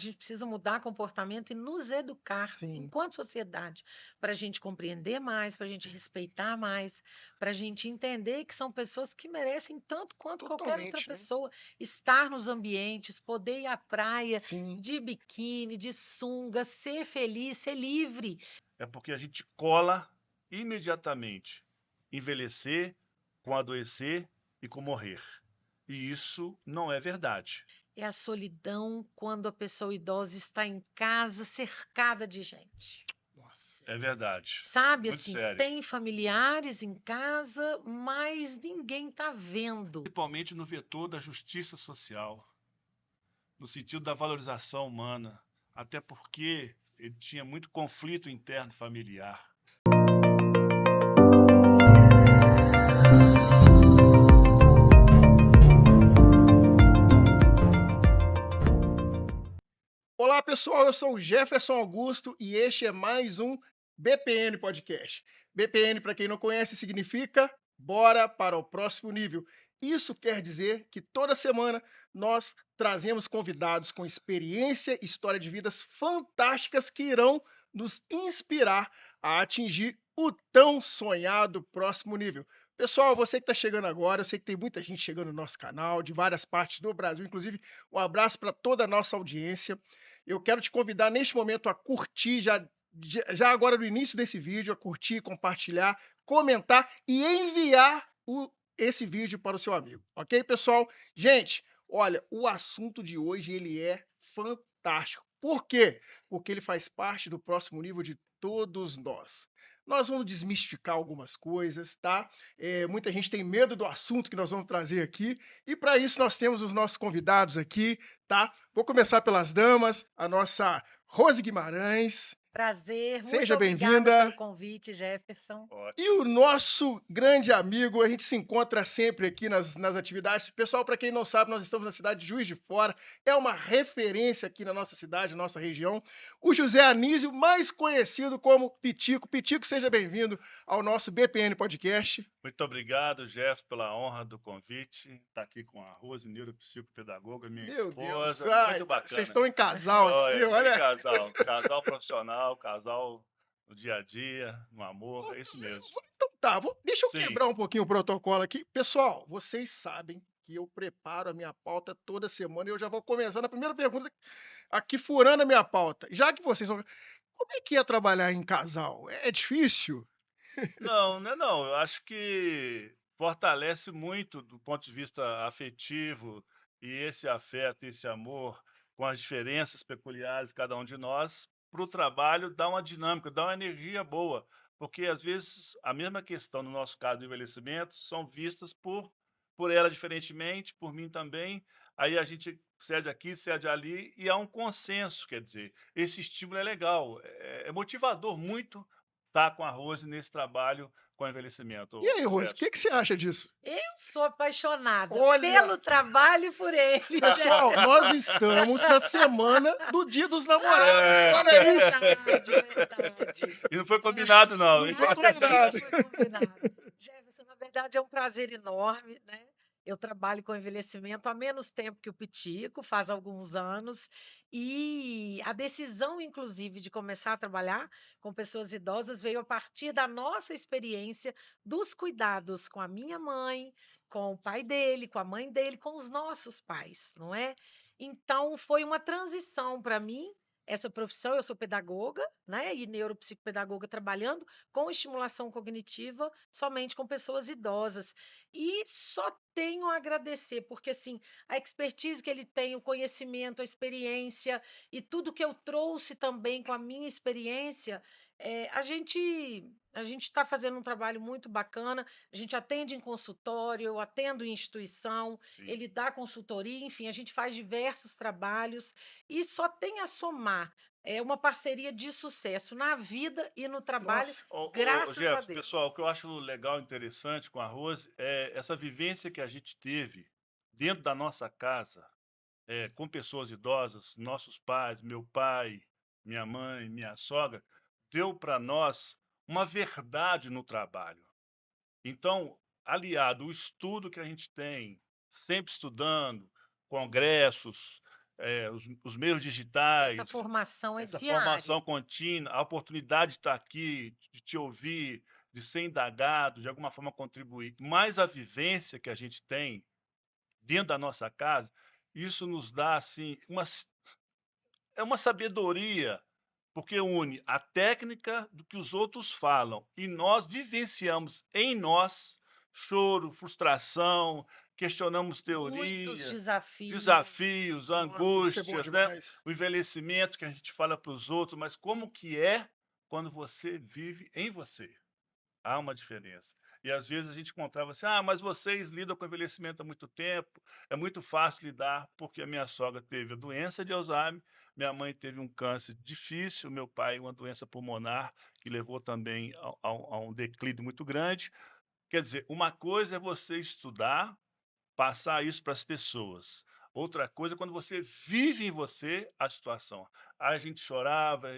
A gente precisa mudar comportamento e nos educar Sim, enquanto sociedade, para a gente compreender mais, para a gente respeitar mais, para a gente entender que são pessoas que merecem tanto quanto qualquer outra totalmente, né? pessoa estar nos ambientes, poder ir à praia Sim, de biquíni, de sunga, ser feliz, ser livre. É porque a gente cola imediatamente envelhecer com adoecer e com morrer. E isso não é verdade. É a solidão quando a pessoa idosa está em casa cercada de gente. nossa. É verdade. Sabe, Muito assim, sério. tem familiares em casa, mas ninguém tá vendo. Principalmente no vetor da justiça social, no sentido da valorização humana, até porque ele tinha muito conflito interno familiar. Olá, pessoal, eu sou o Jefferson Augusto e este é mais um BPN Podcast. BPN, para quem não conhece, significa Bora para o Próximo Nível. Isso quer dizer que toda semana nós trazemos convidados com experiência e história de vidas fantásticas que irão nos inspirar a atingir o tão sonhado próximo nível. Pessoal, você que está chegando agora, eu sei que tem muita gente chegando no nosso canal, de várias partes do Brasil, inclusive um abraço para toda a nossa audiência. Eu quero te convidar neste momento a curtir, já agora no início desse vídeo, a curtir, compartilhar, comentar e enviar esse vídeo para o seu amigo, ok, pessoal? Gente, olha, o assunto de hoje ele é fantástico. Por quê? Porque ele faz parte do próximo nível de todos nós. Nós vamos desmistificar algumas coisas, tá? Muita gente tem medo do assunto que nós vamos trazer aqui, e para isso nós temos os nossos convidados aqui, tá? Vou começar pelas damas, a nossa Rose Guimarães. Prazer, muito Seja obrigada pelo bem-vinda. convite, Jefferson. E o nosso grande amigo, a gente se encontra sempre aqui nas atividades. Pessoal, para quem não sabe, nós estamos na cidade de Juiz de Fora, é uma referência aqui na nossa cidade, nossa região. O José Anísio, mais conhecido como Pitico. Pitico, seja bem-vindo ao nosso BPN Podcast. Muito obrigado, Jeff, pela honra do convite. Estar aqui com a Rose, neuropsicopedagoga, minha Meu Deus, esposa. ai, Muito vocês bacana. estão em casal aqui, Olha, bem olha. casal. Casal profissional, casal no dia a dia, no amor. É isso mesmo. Então tá, deixa eu Sim. quebrar um pouquinho o protocolo aqui. Pessoal, vocês sabem que eu preparo a minha pauta toda semana e eu já vou começar na primeira pergunta aqui furando a minha pauta. Já que vocês vão. Como é que é trabalhar em casal? É difícil? Não, não é não. Eu acho que fortalece muito do ponto de vista afetivo e esse afeto, esse amor, com as diferenças peculiares de cada um de nós, para o trabalho dá uma dinâmica, dá uma energia boa, porque às vezes a mesma questão, no nosso caso do envelhecimento, são vistas por ela diferentemente, por mim também. Aí a gente cede aqui, cede ali, e há um consenso, quer dizer, esse estímulo é legal, é motivador muito estar com a Rose nesse trabalho com E envelhecimento, aí, o Rose, o que, Jefferson. que você acha disso? Eu sou apaixonada Olha, pelo trabalho e por ele, pessoal, Jefferson. nós estamos na semana do Dia dos Namorados. É. Olha isso. Verdade, verdade. E não foi combinado, não, Não hein? foi Nada combinado. disso foi combinado. Jefferson, na verdade, é um prazer enorme, né? Eu trabalho com envelhecimento há menos tempo que o Pitico, faz alguns anos, e a decisão, inclusive, de começar a trabalhar com pessoas idosas veio a partir da nossa experiência dos cuidados com a minha mãe, com o pai dele, com a mãe dele, com os nossos pais, não é? Então, foi uma transição para mim essa profissão. Eu sou pedagoga, né, e neuropsicopedagoga trabalhando com estimulação cognitiva somente com pessoas idosas. E só tenho a agradecer, porque assim, a expertise que ele tem, o conhecimento, a experiência e tudo que eu trouxe também com a minha experiência, a gente está fazendo um trabalho muito bacana. A gente atende em consultório, eu atendo em instituição, Sim. ele dá consultoria, enfim, a gente faz diversos trabalhos e só tem a somar. É uma parceria de sucesso na vida e no trabalho, Nossa, Ô, graças a Jefferson, pessoal, Deus. o que eu acho legal e interessante com a Rose é essa vivência que a gente teve dentro da nossa casa, com pessoas idosas, nossos pais, meu pai, minha mãe, minha sogra, deu para nós uma verdade no trabalho. Então, aliado o estudo que a gente tem, sempre estudando, congressos, os meios Essa digitais, formação é essa diária. formação contínua, a oportunidade de estar aqui, de te ouvir, de ser indagado, de alguma forma contribuir, mais a vivência que a gente tem dentro da nossa casa, isso nos dá assim uma sabedoria, porque une a técnica do que os outros falam e nós vivenciamos em nós choro, frustração, questionamos Muitos teorias, desafios. desafios, Nossa, isso é bom angústias, né? demais. O envelhecimento que a gente fala para os outros, mas como que é quando você vive em você? Há uma diferença. E às vezes a gente encontrava assim: ah, mas vocês lidam com envelhecimento há muito tempo, é muito fácil lidar, porque a minha sogra teve a doença de Alzheimer, minha mãe teve um câncer difícil, meu pai uma doença pulmonar que levou também a um declínio muito grande. Quer dizer, uma coisa é você estudar, passar isso para as pessoas. Outra coisa é quando você vive em você a situação. Aí a gente chorava,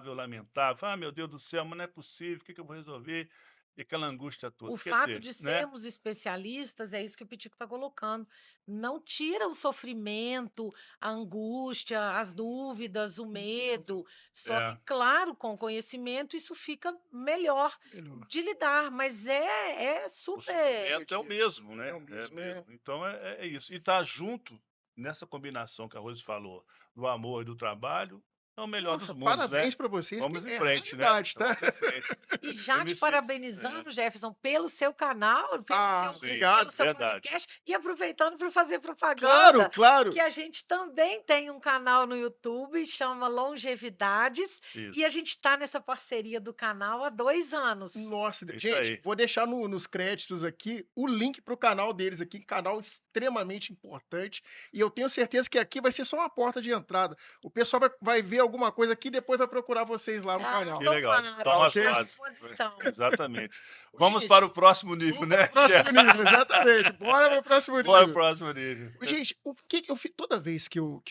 eu lamentava. Ah, meu Deus do céu, mas não é possível, o que que eu vou resolver? E aquela angústia toda. O Quer fato dizer, de né? sermos especialistas, é isso que o Pitico está colocando, não tira o sofrimento, a angústia, as dúvidas, o medo. Só que, É, claro, com o conhecimento isso fica melhor Melhor. de lidar, mas é o super. Dia a sofrimento é o dia. mesmo, né? É o É mesmo, mesmo. Então é isso. E tá junto nessa combinação que a Rose falou, do amor e do trabalho, é o melhor dos Nossa, mundos, né? parabéns para vocês, que Vamos em é frente, né? raridade, tá? Vamos em frente. E Eu já me te sinto. É, parabenizando, Jefferson, pelo seu canal, Ah, sim, obrigado. pelo seu verdade. podcast, e aproveitando para fazer Claro, propaganda, claro. que a gente também tem um canal no YouTube, chama Longevidades, e a Isso. gente está nessa parceria do canal há 2 anos. Nossa, É isso gente, aí. vou deixar nos créditos aqui o link para o canal deles aqui, canal extremamente importante. E eu tenho certeza que aqui vai ser só uma porta de entrada. O pessoal vai ver alguma coisa aqui e depois vai procurar vocês lá no Ah, canal. Que legal. tomara, Tá Toma a as gente está ok? à bases. disposição. Exatamente. Ô, Vamos gente, para o próximo nível, vamos né, para o próximo chefe? nível, exatamente. Bora para o próximo Bora nível. pro próximo nível. Ô, gente, o que que eu toda vez que eu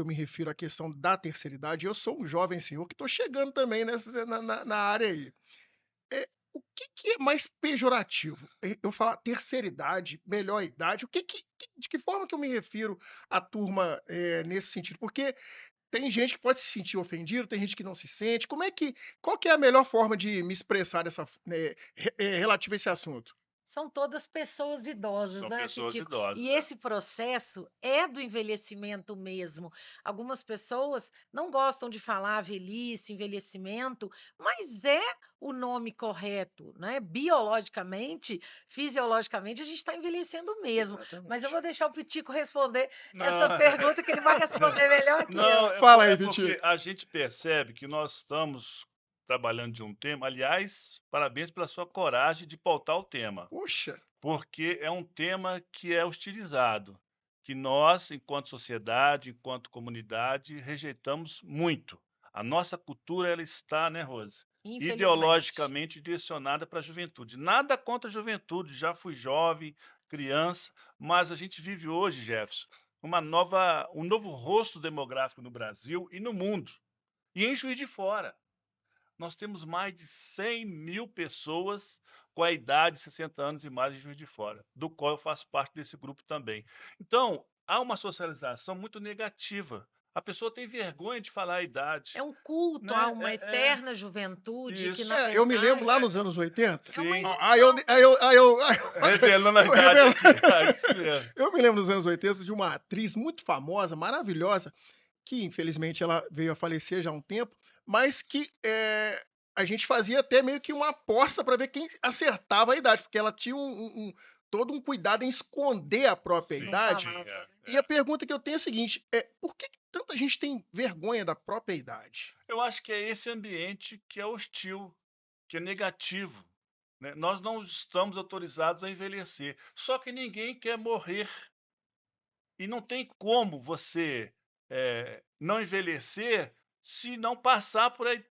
me refiro à questão da terceira idade, eu sou um jovem senhor que estou chegando também na área aí. O que que é mais pejorativo? Eu falar terceira idade, melhor idade, de que forma que eu me refiro à turma, nesse sentido? Porque tem gente que pode se sentir ofendido, tem gente que não se sente. Qual que é a melhor forma de me expressar relativo a esse assunto? São todas pessoas idosas, São né, pessoas Pitico? idosas, E né? esse processo é do envelhecimento mesmo. Algumas pessoas não gostam de falar velhice, envelhecimento, mas é o nome correto, né? Biologicamente, fisiologicamente, a gente está envelhecendo mesmo. Mas eu Exatamente. vou deixar o Pitico responder essa Não, pergunta, que ele vai responder melhor que não, eu. Fala aí, é porque Vitinho. a gente percebe que nós estamos trabalhando de um tema. Aliás, parabéns pela sua coragem de pautar o tema, Poxa, porque é um tema que é hostilizado, que nós, enquanto sociedade, enquanto comunidade, rejeitamos muito. A nossa cultura, ela está, né, Rose, Infelizmente. ideologicamente direcionada para a juventude. Nada contra a juventude, já fui jovem, criança, mas a gente vive hoje, Jefferson, um novo rosto demográfico no Brasil e no mundo, e em Juiz de Fora. Nós temos mais de 100.000 pessoas com a idade de 60 anos e mais em Juiz de Fora, do qual eu faço parte desse grupo também. Então, há uma socialização muito negativa. A pessoa tem vergonha de falar a idade, É um culto a né? uma eterna juventude que, na Isso. eu me lembro lá verdade, nos anos 80. é uma Sim, Aí eu, ilusão. aí eu, aí eu, revelando a eu idade revelo. aqui. É isso mesmo. Eu me lembro nos anos 80 de uma atriz muito famosa, maravilhosa, que infelizmente ela veio a falecer já há um tempo, mas que a gente fazia até meio que uma aposta para ver quem acertava a idade, porque ela tinha todo um cuidado em esconder a própria Sim, Não idade. sim, falava, né? E a pergunta que eu tenho é a seguinte: por que tanta gente tem vergonha da própria idade? Eu acho que é esse ambiente que é hostil, que é negativo, né? Nós não estamos autorizados a envelhecer. Só que ninguém quer morrer. E não tem como você não envelhecer se não passar por aí,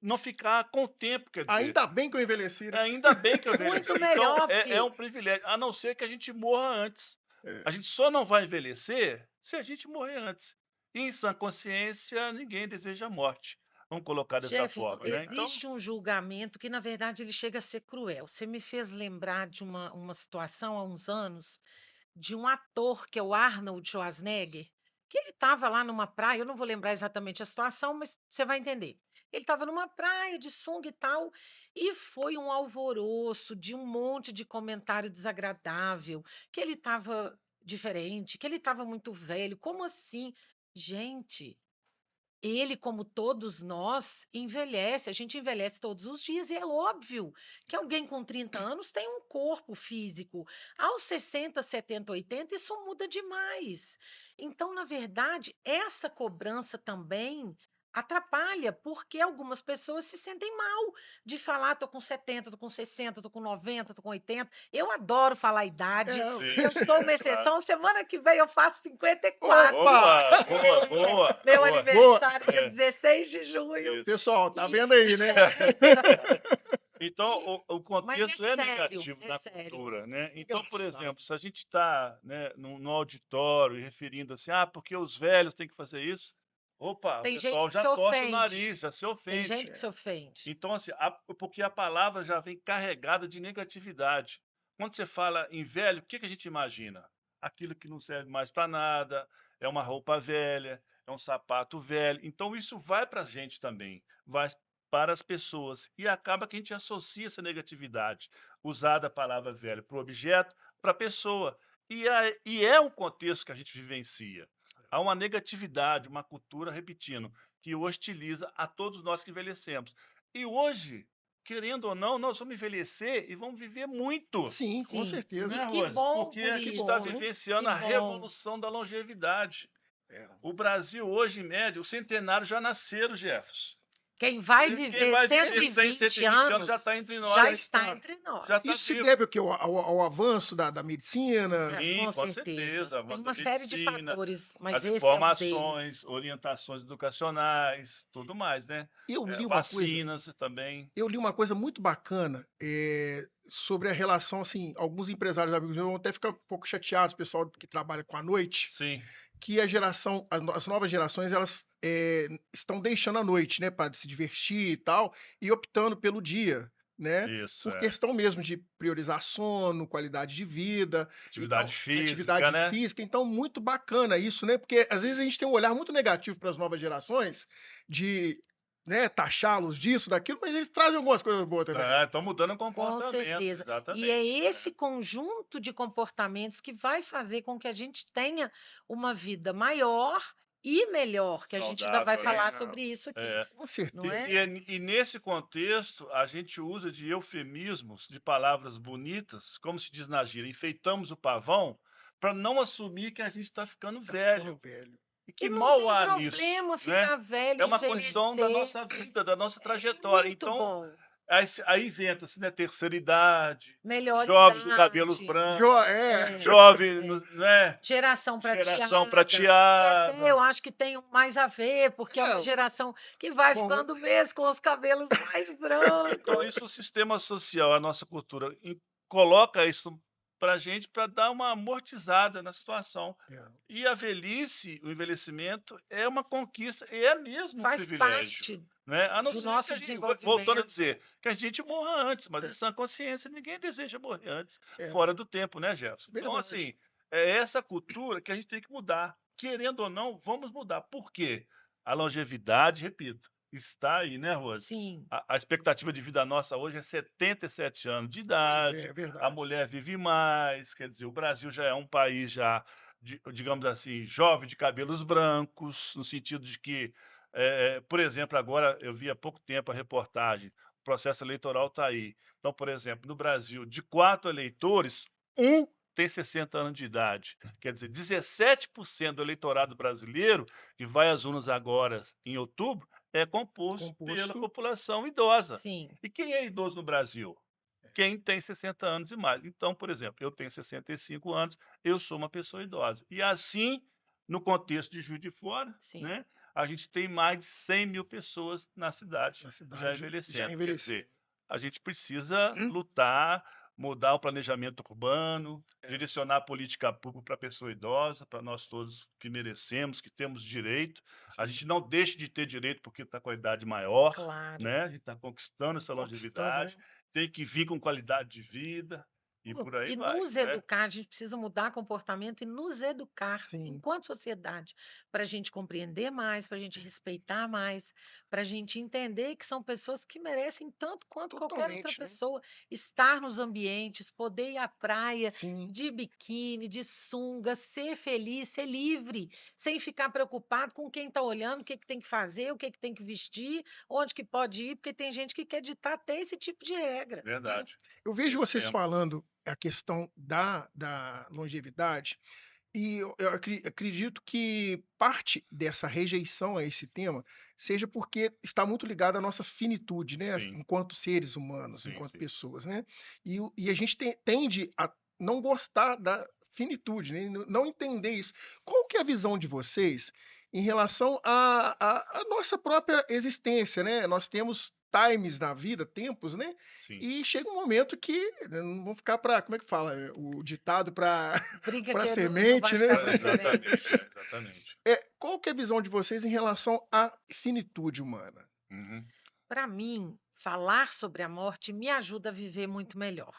não ficar com o tempo, quer dizer. Ainda bem que eu envelheci, né? Ainda bem que eu Muito envelheci. Então, melhor, é Pi. um privilégio, a não ser que a gente morra antes. É, A gente só não vai envelhecer se a gente morrer antes. E em sã consciência, ninguém deseja a morte. Vamos colocar dessa Jefferson, forma, né? Então, existe um julgamento que, na verdade, ele chega a ser cruel. Você me fez lembrar de uma situação há uns anos de um ator que é o Arnold Schwarzenegger, que ele estava lá numa praia, eu não vou lembrar exatamente a situação, mas você vai entender. Ele estava numa praia de sunga e tal, e foi um alvoroço de um monte de comentário desagradável, que ele estava diferente, que ele estava muito velho. Como assim? Gente, ele, como todos nós, envelhece. A gente envelhece todos os dias e é óbvio que alguém com 30 anos tem um corpo físico. Aos 60, 70, 80, isso muda demais. Então, na verdade, essa cobrança também atrapalha, porque algumas pessoas se sentem mal de falar, tô com 70, tô com 60, tô com 90, tô com 80. Eu adoro falar a idade. É, Sim, Eu sou uma claro. exceção. Semana que vem eu faço 54. Opa! Opa, boa, boa, Meu boa. aniversário é dia É, 16 de junho. isso. Pessoal, tá E vendo aí, né? Então, o mas é contexto é sério, negativo é na sério. cultura, né? Então, por Engraçado. exemplo, se a gente está, né, no auditório e referindo assim, porque os velhos têm que fazer isso, opa, o Tem gente pessoal que já se torce o ofende. nariz, já se Tem ofende. gente que se ofende. Então, assim, porque a palavra já vem carregada de negatividade. Quando você fala em velho, o que que a gente imagina? Aquilo que não serve mais para nada, é uma roupa velha, é um sapato velho. Então, isso vai para a gente também, vai para as pessoas. E acaba que a gente associa essa negatividade, usada a palavra velho, para o objeto, para a pessoa. E é um contexto que a gente vivencia. Há uma negatividade, uma cultura, repetindo, que hostiliza a todos nós que envelhecemos. E hoje, querendo ou não, nós vamos envelhecer e vamos viver muito, Sim, com Sim. E certeza. né, que Rose? bom Porque por a Que gente está bom, isso. né? vivenciando Que a bom. revolução da longevidade. É. O Brasil hoje, em média, os centenários já nasceram, Jefferson. Quem vai Quem viver vai viver 100, 120 120 anos já anos está entre já Já nós, está está. entre já nós. está Isso se vivo. deve ao quê? Ao avanço da medicina? É, Sim, com com certeza. certeza. Tem Avanço da uma série de medicina, fatores, mas as esse é um informações, deles. orientações educacionais, tudo mais, né? Eu li uma coisa, Vacinas também. eu li uma coisa muito bacana sobre a relação, assim, alguns empresários amigos meus vão até ficar um pouco chateados, o pessoal que trabalha com a noite, Sim, que as novas gerações, elas estão deixando a noite, né, para se divertir e tal, e optando pelo dia, né, isso, por questão mesmo de priorizar sono, qualidade de vida, atividade então, física, atividade né? física, então muito bacana isso, né, porque às vezes a gente tem um olhar muito negativo para as novas gerações, de, né, taxá-los disso, daquilo, mas eles trazem algumas coisas boas também. Estão mudando o Com comportamento, certeza. E é exatamente. esse conjunto de comportamentos que vai fazer com que a gente tenha uma vida maior e melhor, que a gente ainda vai Saudável, né? falar É, sobre isso aqui, É. com não certeza. é? E nesse contexto, a gente usa de eufemismos, de palavras bonitas, como se diz na gíria, enfeitamos o pavão, para não assumir que a gente está ficando Tá ficando velho. velho. E E que não mal tem há nisso, problema né? ficar velho, É uma condição da envelhecer. nossa vida, da nossa É trajetória. muito Então, bom. aí inventa-se, né? Terceira idade, Melhor jovens com cabelos idade. brancos, É, jovem, é. né? Geração Geração prateada, que até prateada. eu acho que tem mais a ver, porque é uma É, geração que vai bom, né? ficando mesmo com os cabelos mais Então, isso o brancos. sistema social, a nossa cultura, coloca isso para a gente para dar uma amortizada na situação. É. E a velhice, o envelhecimento, é uma conquista, e é mesmo um Faz privilégio. parte Né? A não do ser que nosso a gente, voltando a desenvolvimento. dizer, que a gente morra antes, mas em É, sã consciência, ninguém deseja morrer antes, é, fora do tempo, né, Jefferson? Então, verdade. assim, é essa cultura que a gente tem que mudar. Querendo ou não, vamos mudar. Por quê? A longevidade, repito, está aí, né, Rose? Sim, A expectativa de vida nossa hoje é 77 anos de Pois idade, é a verdade. mulher vive mais, quer dizer, o Brasil já é um país já, digamos assim, jovem de cabelos brancos, no sentido de que, por exemplo, agora eu vi há pouco tempo a reportagem, o processo eleitoral está aí. Então, por exemplo, no Brasil, de 4 eleitores, um tem 60 anos de idade. Quer dizer, 17% do eleitorado brasileiro, que vai às urnas agora em outubro, é composto pela Composto. população idosa. sim. E quem é idoso no Brasil? Quem tem 60 anos e mais. Então, por exemplo, eu tenho 65 anos, eu sou uma pessoa idosa. E assim, no contexto de Juiz de Fora, Sim. né, a gente tem mais de 100 mil pessoas na cidade Na já cidade já envelhecendo. Quer envelheceu. dizer, a gente precisa Hum? lutar, mudar o planejamento urbano, É, direcionar a política pública para a pessoa idosa, para nós todos que merecemos, que temos direito. A sim. gente não deixa de ter direito porque está com a idade maior, Claro. né? A gente está conquistando essa Conquistando, né? longevidade, tem que vir com qualidade de vida. E por aí E vai, nos né? educar, a gente precisa mudar comportamento e nos educar Sim, enquanto sociedade, para a gente compreender mais, para a gente respeitar mais, para a gente entender que são pessoas que merecem tanto quanto qualquer outra totalmente, né? pessoa estar nos ambientes, poder ir à praia Sim, de biquíni, de sunga, ser feliz, ser livre, sem ficar preocupado com quem está olhando, o que, que tem que fazer, o que, que tem que vestir, onde que pode ir, porque tem gente que quer ditar até esse tipo de regra. Verdade. eu É vejo isso vocês mesmo. falando a questão da longevidade. E eu acredito que parte dessa rejeição a esse tema seja porque está muito ligado à nossa finitude, né, Sim, enquanto seres humanos, sim, enquanto sim. pessoas, né. E a gente tende a não gostar da finitude, né, não entender isso. Qual que é a visão de vocês em relação à nossa própria existência, né? Nós temos times na vida, tempos, né, Sim. e chega um momento que, né, não vão ficar para, como é que fala, o ditado para Brinca para que não vai semente, né? ficar É, para exatamente, semente. exatamente. Qual que é a visão de vocês em relação à finitude humana? Uhum. Para mim, falar sobre a morte me ajuda a viver muito melhor.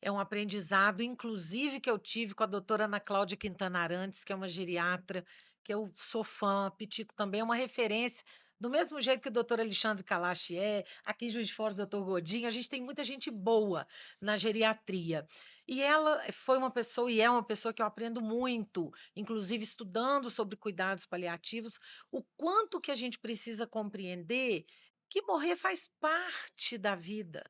É um aprendizado, inclusive, que eu tive com a doutora Ana Cláudia Quintana Arantes, que é uma geriatra, que eu sou fã, Pitico também é uma referência, do mesmo jeito que o doutor Alexandre Kalash é, aqui em Juiz de Fora o doutor Godinho, a gente tem muita gente boa na geriatria. E ela foi uma pessoa, e é uma pessoa que eu aprendo muito, inclusive estudando sobre cuidados paliativos, o quanto que a gente precisa compreender que morrer faz parte da vida.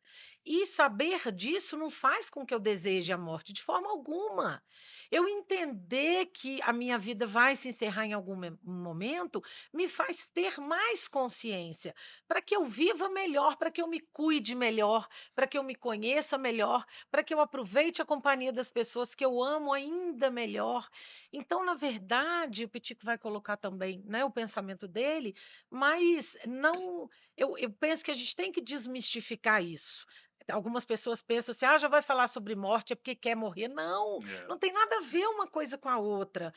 E saber disso não faz com que eu deseje a morte de forma alguma. Eu entender que a minha vida vai se encerrar em algum momento me faz ter mais consciência, para que eu viva melhor, para que eu me cuide melhor, para que eu me conheça melhor, para que eu aproveite a companhia das pessoas que eu amo ainda melhor. Então, na verdade, o Pitico vai colocar também, né, o pensamento dele, mas não, eu penso que a gente tem que desmistificar isso. Algumas pessoas pensam assim: ah, já vai falar sobre morte é porque quer morrer. Não, É. não tem nada a ver uma coisa com a outra.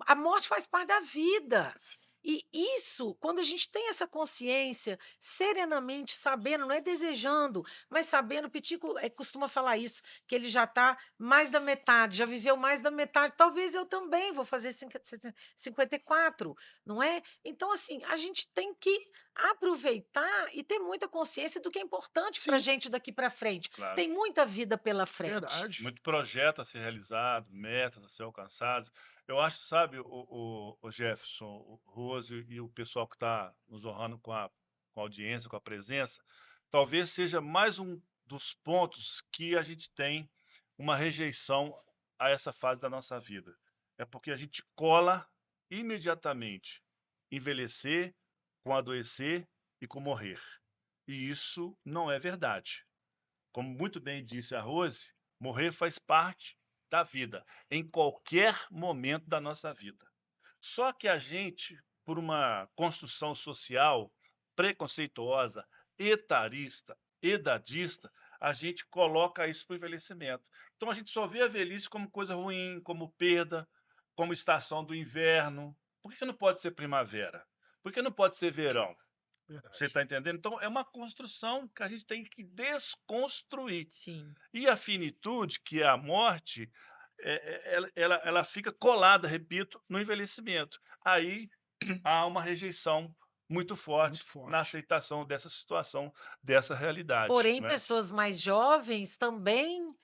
A morte faz parte da vida. E isso, quando a gente tem essa consciência, serenamente, sabendo, não é desejando, mas sabendo, o Pitico costuma falar isso, que ele já está mais da metade, já viveu mais da metade. Talvez eu também vou fazer 54, não é? Então, assim, a gente tem que aproveitar e ter muita consciência do que é importante para a Sim, gente daqui para frente. Claro. Tem muita vida pela frente. verdade. Muito projeto a ser realizado, metas a ser alcançadas. Eu acho, sabe, o Jefferson, o Rose e o pessoal que está nos honrando com a audiência, com a presença, talvez seja mais um dos pontos que a gente tem uma rejeição a essa fase da nossa vida. É porque a gente cola imediatamente envelhecer com adoecer e com morrer. E isso não é verdade. Como muito bem disse a Rose, morrer faz parte da vida, em qualquer momento da nossa vida. Só que a gente, por uma construção social preconceituosa, etarista, edadista, a gente coloca isso para o envelhecimento. Então a gente só vê a velhice como coisa ruim, como perda, como estação do inverno. Por que não pode ser primavera? Por que não pode ser verão? Você Verdade. está entendendo? Então, é uma construção que a gente tem que desconstruir. Sim. E a finitude, que é a morte, ela fica colada, repito, no envelhecimento. Aí há uma rejeição muito Muito forte na forte. aceitação dessa situação, dessa realidade. Porém, Né? pessoas mais jovens também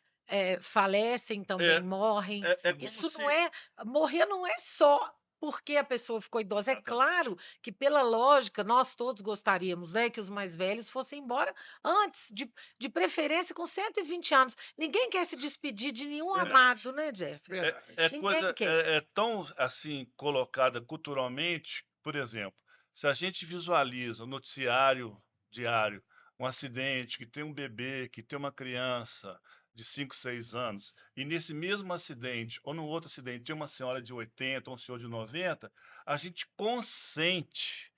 falecem, também É, morrem. é como Isso não se. é. Morrer não é só porque a pessoa ficou idosa. É Exatamente. claro que, pela lógica, nós todos gostaríamos, né, que os mais velhos fossem embora antes, de preferência com 120 anos. Ninguém quer se despedir de nenhum Verdade. amado, né, Jefferson? É Verdade. Ninguém coisa quer. é tão assim colocada culturalmente, por exemplo, se a gente visualiza o noticiário diário, um acidente que tem um bebê, que tem uma criança de 5, 6 anos, e nesse mesmo acidente ou no outro acidente tem uma senhora de 80, um senhor de 90, a gente consente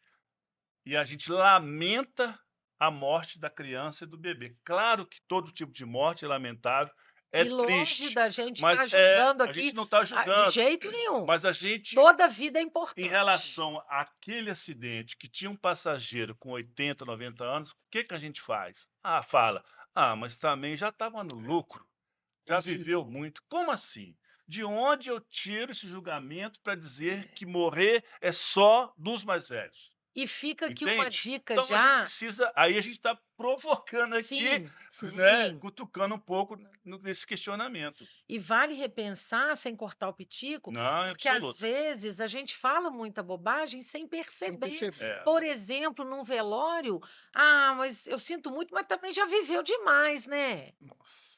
e a gente lamenta a morte da criança e do bebê. Claro que todo tipo de morte é lamentável, é E longe triste, da gente mas estar julgando a gente aqui não está de julgando, jeito nenhum. mas a gente, Toda vida é em importante. relação àquele acidente que tinha um passageiro com 80, 90 anos, o que que a gente faz? Ah, fala, mas também já estava no lucro. já Sim. viveu muito. Como assim? De onde eu tiro esse julgamento para dizer que morrer é só dos mais velhos? E fica aqui uma Entende? dica Então a gente já. precisa, aí a gente está provocando aqui, Sim, Sim. né, sim. cutucando um pouco nesse questionamento. E vale repensar sem cortar o pitico, Não, em porque às absoluto. vezes a gente fala muita bobagem sem Sem perceber. perceber. É, Por exemplo, num velório, mas eu sinto muito, mas também já viveu demais, né? Nossa.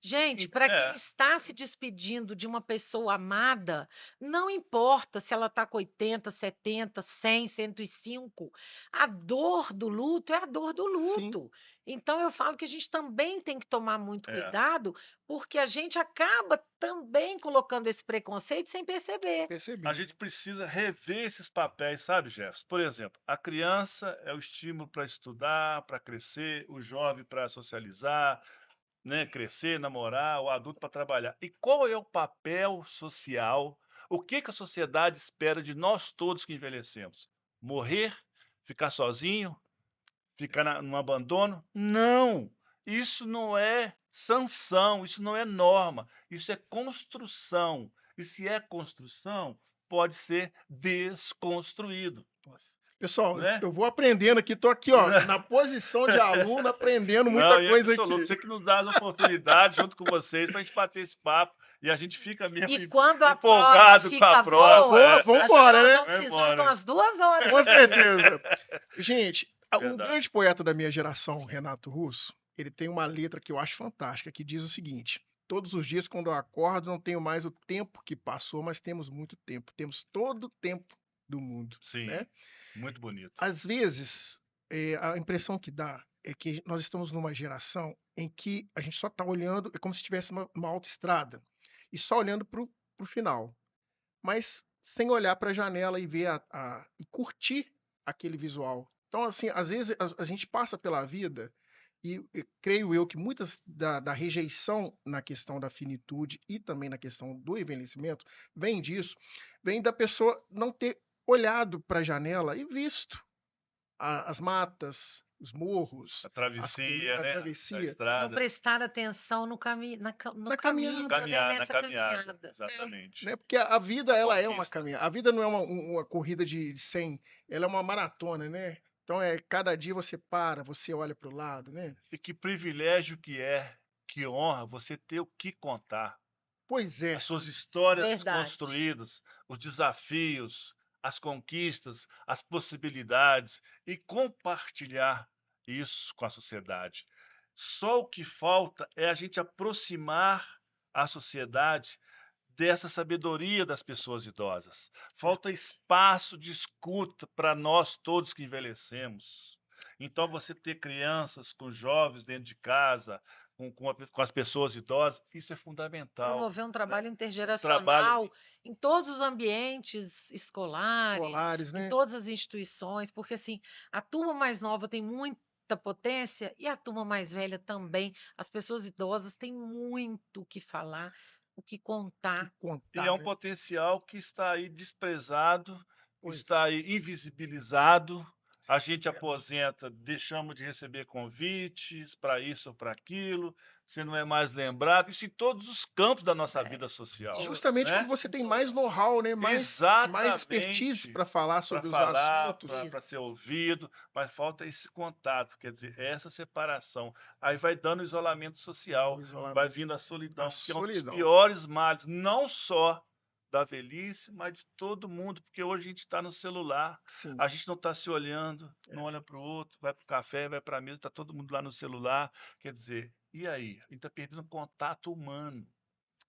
Gente, para quem é, está se despedindo de uma pessoa amada, não importa se ela está com 80, 70, 100, 105, a dor do luto é a dor do Sim. luto. Então eu falo que a gente também tem que tomar muito é. cuidado, porque a gente acaba também colocando esse preconceito sem perceber. A Percebi. gente precisa rever esses papéis, sabe, Jefferson? Por exemplo, a criança é o estímulo para estudar, para crescer, o jovem para socializar, né, crescer, namorar, o adulto para trabalhar. E qual é o papel social? O que que a sociedade espera de nós todos que envelhecemos? Morrer? Ficar sozinho? Ficar no abandono? Não! Isso não é sanção, isso não é norma, isso é construção. E se é construção, pode ser desconstruído, Nossa. Pessoal, né? eu vou aprendendo aqui, tô aqui, ó, na posição de aluno, aprendendo muita Não, em coisa absoluto. aqui. Você que nos dá as oportunidades junto com vocês para a gente bater esse papo e a gente fica mesmo E quando a prova empolgado com a fica prosa. boa, Vamos acho que embora, nós né? vamos Vai precisar de embora. umas 2 horas. Com certeza. Gente, um Verdade. grande poeta da minha geração, Renato Russo, ele tem uma letra que eu acho fantástica, que diz o seguinte: todos os dias, quando eu acordo, não tenho mais o tempo que passou, mas temos muito tempo. Temos todo o tempo do mundo, Sim, né? muito bonito. Às vezes, a impressão que dá é que nós estamos numa geração em que a gente só está olhando, é como se estivesse uma autoestrada, e só olhando para o final, mas sem olhar para a janela e ver e curtir aquele visual. Então, assim, às vezes a gente passa pela vida e creio eu que muitas da rejeição na questão da finitude e também na questão do envelhecimento vem disso, vem da pessoa não ter olhado para a janela e visto as matas, os morros, A travessia, a né? A travessia, Não estrada. prestar atenção no no na caminho, caminhada, né? Na Nessa caminhada. caminhada. Exatamente. né? Porque a vida A ela é uma conquista. caminhada. A vida não é uma corrida de 100, ela é uma maratona, né? Então cada dia você para, você olha para o lado, né? E que privilégio que honra você ter o que contar. Pois é, As suas histórias Verdade. construídas, os desafios, as conquistas, as possibilidades e compartilhar isso com a sociedade. Só o que falta é a gente aproximar a sociedade dessa sabedoria das pessoas idosas. Falta espaço de escuta para nós todos que envelhecemos. Então, você ter crianças com jovens dentro de casa, com as pessoas idosas, isso é fundamental. Promover um trabalho Trabalho intergeracional em todos os ambientes escolares, escolares, em né? todas as instituições, porque assim, a turma mais nova tem muita potência e a turma mais velha também. As pessoas idosas têm muito o que falar, o que Que contar. e contar, é um né? potencial que está aí desprezado, Pois está aí invisibilizado. A gente é. aposenta, deixamos de receber convites para isso ou para aquilo, você não é mais lembrado, isso em todos os campos da nossa vida social, Justamente quando né? você Em tem mais todos. know-how, né? Mais expertise Exatamente, para falar para sobre os falar, assuntos. para ser ouvido, mas falta esse contato, quer dizer, essa separação. Aí vai dando isolamento O social, vai isolamento, vindo a a solidão, que é um dos solidão. piores males, não só da velhice, mas de todo mundo, porque hoje a gente está no celular, Sim. a gente não está se olhando, não olha para o outro, vai para o café, vai para a mesa, está todo mundo lá no celular. Quer dizer, e aí? A gente está perdendo contato humano,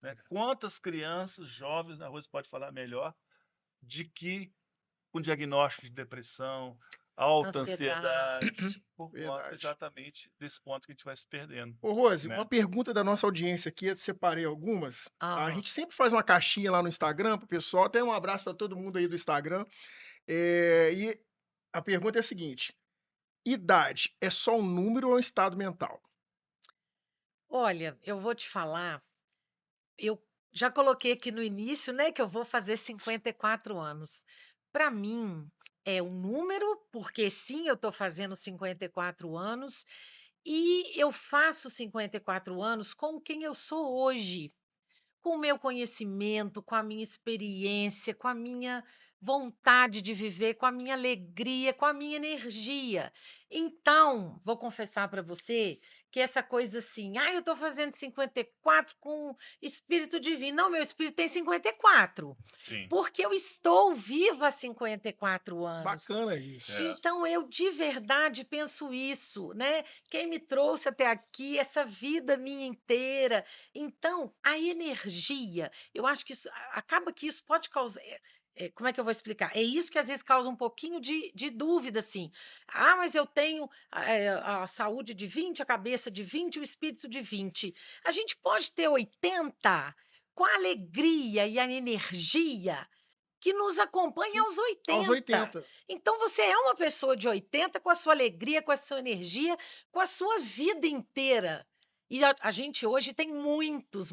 né? Quantas crianças, jovens, na rua você pode falar melhor, de que com diagnóstico de depressão, alta ansiedade, por conta Verdade. exatamente desse ponto que a gente vai se perdendo, Ô, Rose, uma né? pergunta da nossa audiência aqui, eu separei algumas. A Ah, gente sempre faz uma caixinha lá no Instagram pro pessoal. Até um abraço para todo mundo aí do Instagram. E a pergunta é a seguinte: idade é só um número ou um estado mental? olha, eu vou te falar, eu já coloquei aqui no início, né, que eu vou fazer 54 anos. Para mim é um número, porque sim, eu estou fazendo 54 anos E eu faço 54 anos com quem eu sou hoje, com o meu conhecimento, com a minha experiência, com a minha vontade de viver, com a minha alegria, com a minha energia. Então, vou confessar para você que essa coisa assim, eu estou fazendo 54 com espírito divino. Não, meu espírito tem 54, Sim. porque eu estou viva há 54 anos. Bacana isso. É. Então, eu de verdade penso isso, né? Quem me trouxe até aqui, essa vida minha inteira. Então, a energia, eu acho que isso acaba que isso pode causar. Como é que eu vou explicar? É isso que às vezes causa um pouquinho de dúvida, assim. Mas eu tenho a saúde de 20, a cabeça de 20, o espírito de 20. A gente pode ter 80 com a alegria e a energia que nos acompanha Sim, aos aos 80. 80. Então você é uma pessoa de 80 com a sua alegria, com a sua energia, com a sua vida inteira. E a gente hoje tem muitos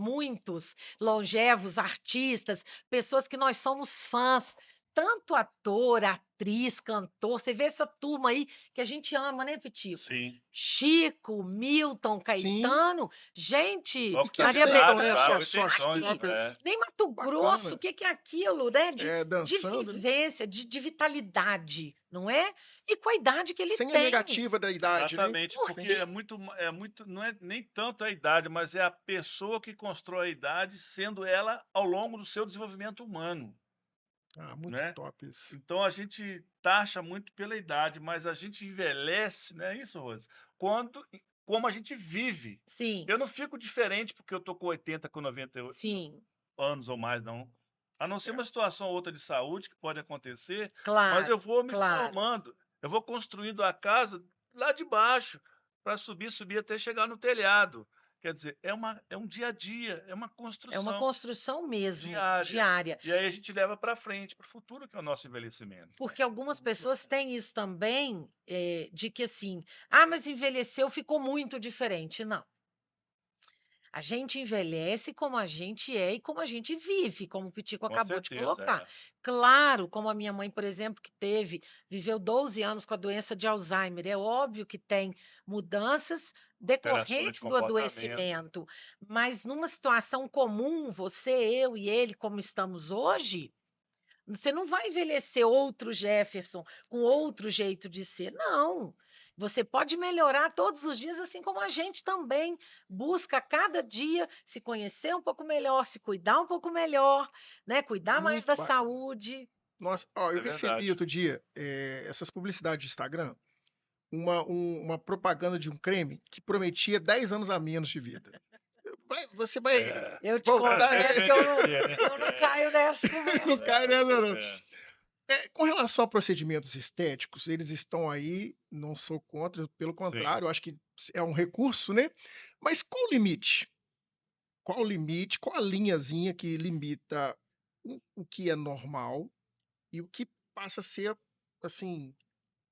longevos, artistas, pessoas que nós somos fãs, tanto ator, atriz, cantor. Você vê essa turma aí que a gente ama, né, Pitico? Sim. Chico, Milton, Sim. Caetano. Gente, Logo E que Maria aceitam, cidade, né, claro, suas intenções, próprias. nem Mato Grosso, Bacana. o que que é aquilo, né? De Dançando, né? vivência, de vitalidade, não é? E com a idade que ele Sem a tem. negativa da idade, né? Exatamente, Por porque quê? é muito, não é nem tanto a idade, mas é a pessoa que constrói a idade, sendo ela ao longo do seu desenvolvimento humano, Muito né? top isso. Então a gente taxa muito pela idade, mas a gente envelhece, não é isso, Rose? Como a gente vive. Sim, Eu não fico diferente porque eu tô com 80, com 90 sim, anos ou mais, não. A não ser uma situação ou outra de saúde que pode acontecer, mas eu claro, vou me claro. formando, eu vou construindo a casa lá de baixo para subir até chegar no telhado. Quer dizer, é um dia a dia, é uma É uma construção construção mesmo, diária. diária. E aí a gente leva para frente, para o futuro, que é o nosso envelhecimento. Porque algumas Muito pessoas bacana. têm isso também, de que assim, mas envelheceu, ficou muito diferente. Não. A gente envelhece como a gente é e como a gente vive, como o Pitico Com acabou de certeza, colocar. é. Claro, como a minha mãe, por exemplo, que viveu 12 anos com a doença de Alzheimer. É óbvio que tem mudanças Alterações de decorrentes do comportamento. adoecimento, mas numa situação comum, você, eu e ele, como estamos hoje, você não vai envelhecer outro Jefferson com outro jeito de ser, não. Você pode melhorar todos os dias, assim como a gente também busca a cada dia se conhecer um pouco melhor, se cuidar um pouco melhor, né? Cuidar mais Muito da bacana. saúde. Nossa, eu É recebi verdade. outro dia essas publicidades de Instagram, uma propaganda de um creme que prometia 10 anos a menos de vida. Você vai É. Eu te voltar, né? confesso que eu não, Envelhecer, né? eu não caio nessa Não conversa. cai nessa, não. É. Com relação a procedimentos estéticos, eles estão aí, não sou contra, pelo Sim. contrário, eu acho que é um recurso, né? Mas qual o limite? Qual o limite? Qual a linhazinha que limita o que é normal e o que passa a ser, assim,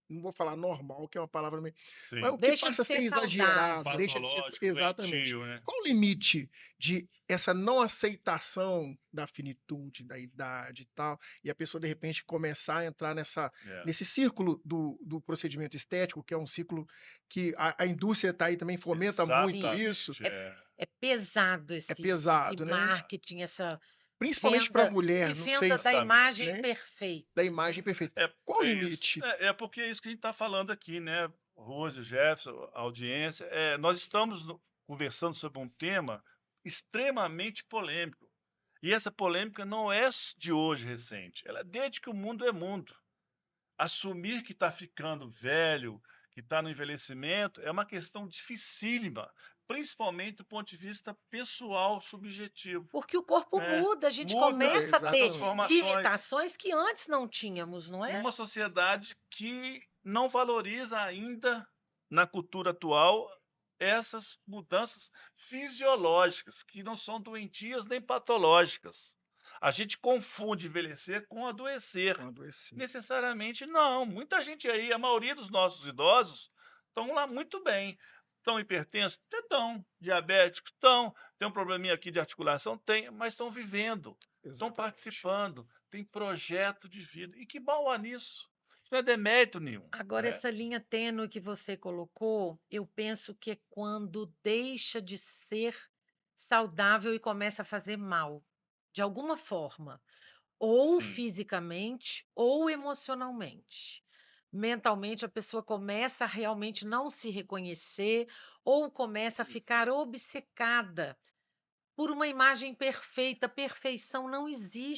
não vou falar normal, que é uma palavra meio, mas Sim. o que Deixa de passa a ser ser exagerado, saudável. deixa de ser Patológico, exatamente. doentio, né? Qual o limite de essa não aceitação da finitude, da idade e tal, e a pessoa de repente começar a entrar É. nesse círculo do procedimento estético, que é um ciclo que a indústria está aí também, fomenta muito isso, Exatamente, é. É pesado é esse pesado, né? marketing, essa Principalmente para a venda, mulher, não sei venda da Exatamente. imagem né? perfeita, Da imagem né? perfeita. É, Qual o é isso. limite? É porque é isso que a gente está falando aqui, né? Rose, Jefferson, a audiência. Nós estamos conversando sobre um tema extremamente polêmico. E essa polêmica não é de hoje recente. Ela é desde que o mundo é mundo. Assumir que está ficando velho, que está no envelhecimento, é uma questão dificílima, principalmente do ponto de vista pessoal, subjetivo, Porque o corpo né? muda, a gente Muda começa a as ter Exatamente. transformações limitações que antes não tínhamos, não é? numa sociedade que não valoriza ainda, na cultura atual, essas mudanças fisiológicas, que não são doentias nem patológicas. A gente confunde envelhecer com adoecer. Com adoecer. Necessariamente não. Muita gente aí, a maioria dos nossos idosos, estão lá muito bem. Estão hipertensos? Estão. Diabéticos? Estão. Tem um probleminha aqui de articulação? Tem, mas estão vivendo, estão Exatamente. participando, tem projeto de vida. E que mal há nisso. Isso não é demérito nenhum, Agora, né? essa linha tênue que você colocou, eu penso que é quando deixa de ser saudável e começa a fazer mal, de alguma forma, ou Sim, fisicamente ou emocionalmente. Mentalmente, a pessoa começa a realmente não se reconhecer ou começa a isso. ficar obcecada por uma imagem perfeita. Perfeição não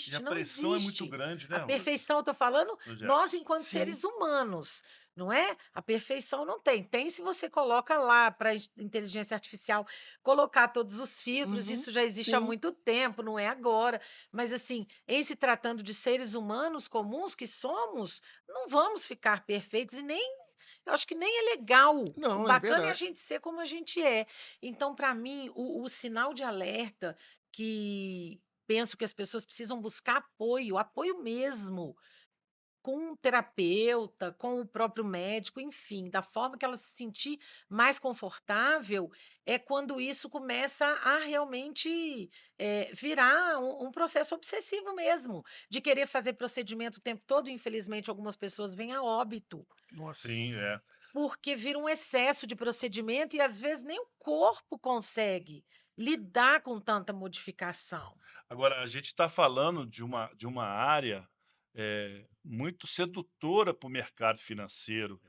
E a existe, não pressão é muito existe. grande, A né, Rose? perfeição, eu estou falando, Do nós Jefferson. enquanto Sim. seres humanos, não é? A perfeição não tem. Tem se você coloca lá para a inteligência artificial colocar todos os filtros, Uhum. isso já existe há Sim. muito tempo, não é agora. Mas assim, em se tratando de seres humanos comuns que somos, não vamos ficar perfeitos e nem eu acho que nem é legal. O Não, é bacana é a verdade. gente ser como a gente é. Então, para mim, o sinal de alerta que penso que as pessoas precisam buscar apoio, apoio mesmo, com um terapeuta, com o próprio médico, enfim, da forma que ela se sentir mais confortável, é quando isso começa a realmente virar um processo obsessivo mesmo, de querer fazer procedimento o tempo todo. Infelizmente, algumas pessoas vêm a óbito, Sim, Nossa. é. porque vira um excesso de procedimento e às vezes nem o corpo consegue lidar com tanta modificação. Agora, a gente está falando de uma área muito sedutora para o mercado financeiro,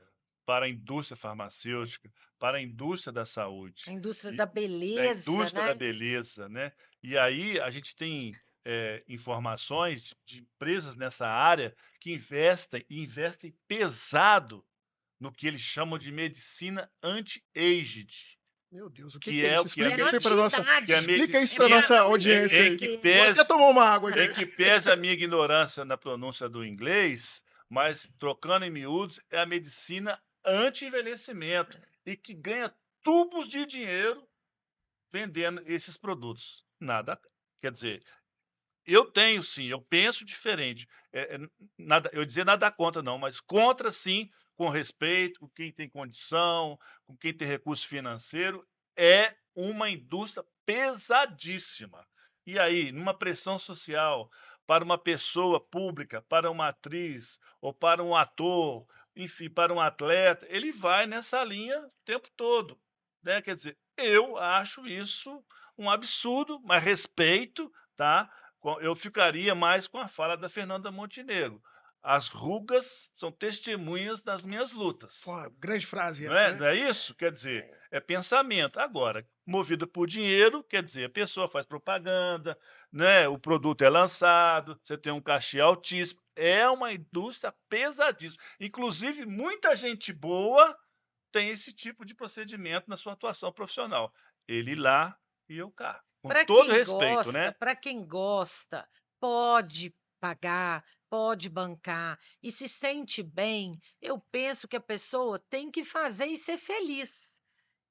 para a indústria farmacêutica, para a indústria da A saúde, indústria e da da beleza, indústria da né? beleza, né? E aí a gente tem informações de empresas nessa área que investem e investem pesado no que eles chamam de medicina anti-aged, Meu Deus, que que é é isso? o que é, É Explica isso aí para nossa, que é a antidade, explica isso é para para medicina nossa não audiência em aí. que envelhecer. Vou até pese tomar uma água aqui. em que pese a minha ignorância na pronúncia do inglês, mas trocando em miúdos, é a medicina anti-envelhecimento e que ganha tubos de dinheiro vendendo esses produtos. Nada, quer dizer, eu tenho sim, eu penso diferente. Nada, eu dizer nada contra não, mas contra sim, com respeito, com quem tem condição, com quem tem recurso financeiro, é uma indústria pesadíssima. E aí, numa pressão social para uma pessoa pública, para uma atriz ou para um ator, enfim, para um atleta, ele vai nessa linha o tempo todo, né? Quer dizer, eu acho isso um absurdo, mas respeito, tá? Eu ficaria mais com a fala da Fernanda Montenegro. As rugas são testemunhas das minhas Nossa, lutas. uma grande frase Não essa, é, né? não é isso? Quer dizer, é pensamento. Agora, movido por dinheiro, quer dizer, a pessoa faz propaganda, né? O produto é lançado, você tem um cachê altíssimo. É uma indústria pesadíssima. Inclusive, muita gente boa tem esse tipo de procedimento na sua atuação profissional. Ele lá e eu cá. Com todo respeito, né? Para quem gosta, pode pagar, pode bancar e se sente bem, eu penso que a pessoa tem que fazer e ser feliz.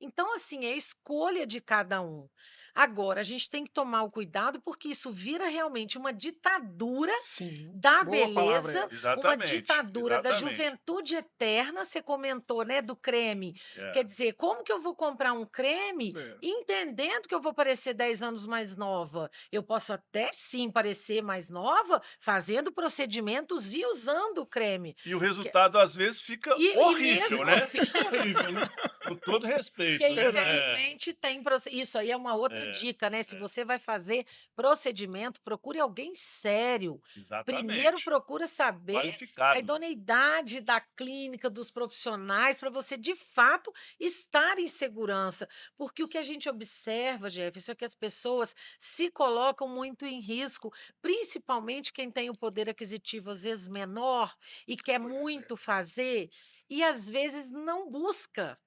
Então, assim, é escolha de cada um. Agora, a gente tem que tomar o cuidado, porque isso vira realmente uma ditadura Sim. da Boa palavra beleza, essa. uma Exatamente, ditadura da exatamente. juventude eterna. Você comentou, né, do creme. É, Quer dizer, como que eu vou comprar um creme É. entendendo que eu vou parecer 10 anos mais nova? Eu posso até sim parecer mais nova fazendo procedimentos e usando o creme. e o Que- resultado às vezes fica E horrível, mesmo né? assim, Horrível, né? Com todo porque respeito, né? Verdade. infelizmente tem isso aí é uma outra É, dica, né? Se é, você vai fazer procedimento, procure alguém sério. Primeiro exatamente. procura saber a Qualificado. idoneidade da clínica, dos profissionais, para você de fato estar em segurança. Porque o que a gente observa, Jefferson, é que as pessoas se colocam muito em risco, principalmente quem tem o poder aquisitivo às vezes menor e quer Pois é. muito fazer, e às vezes não busca.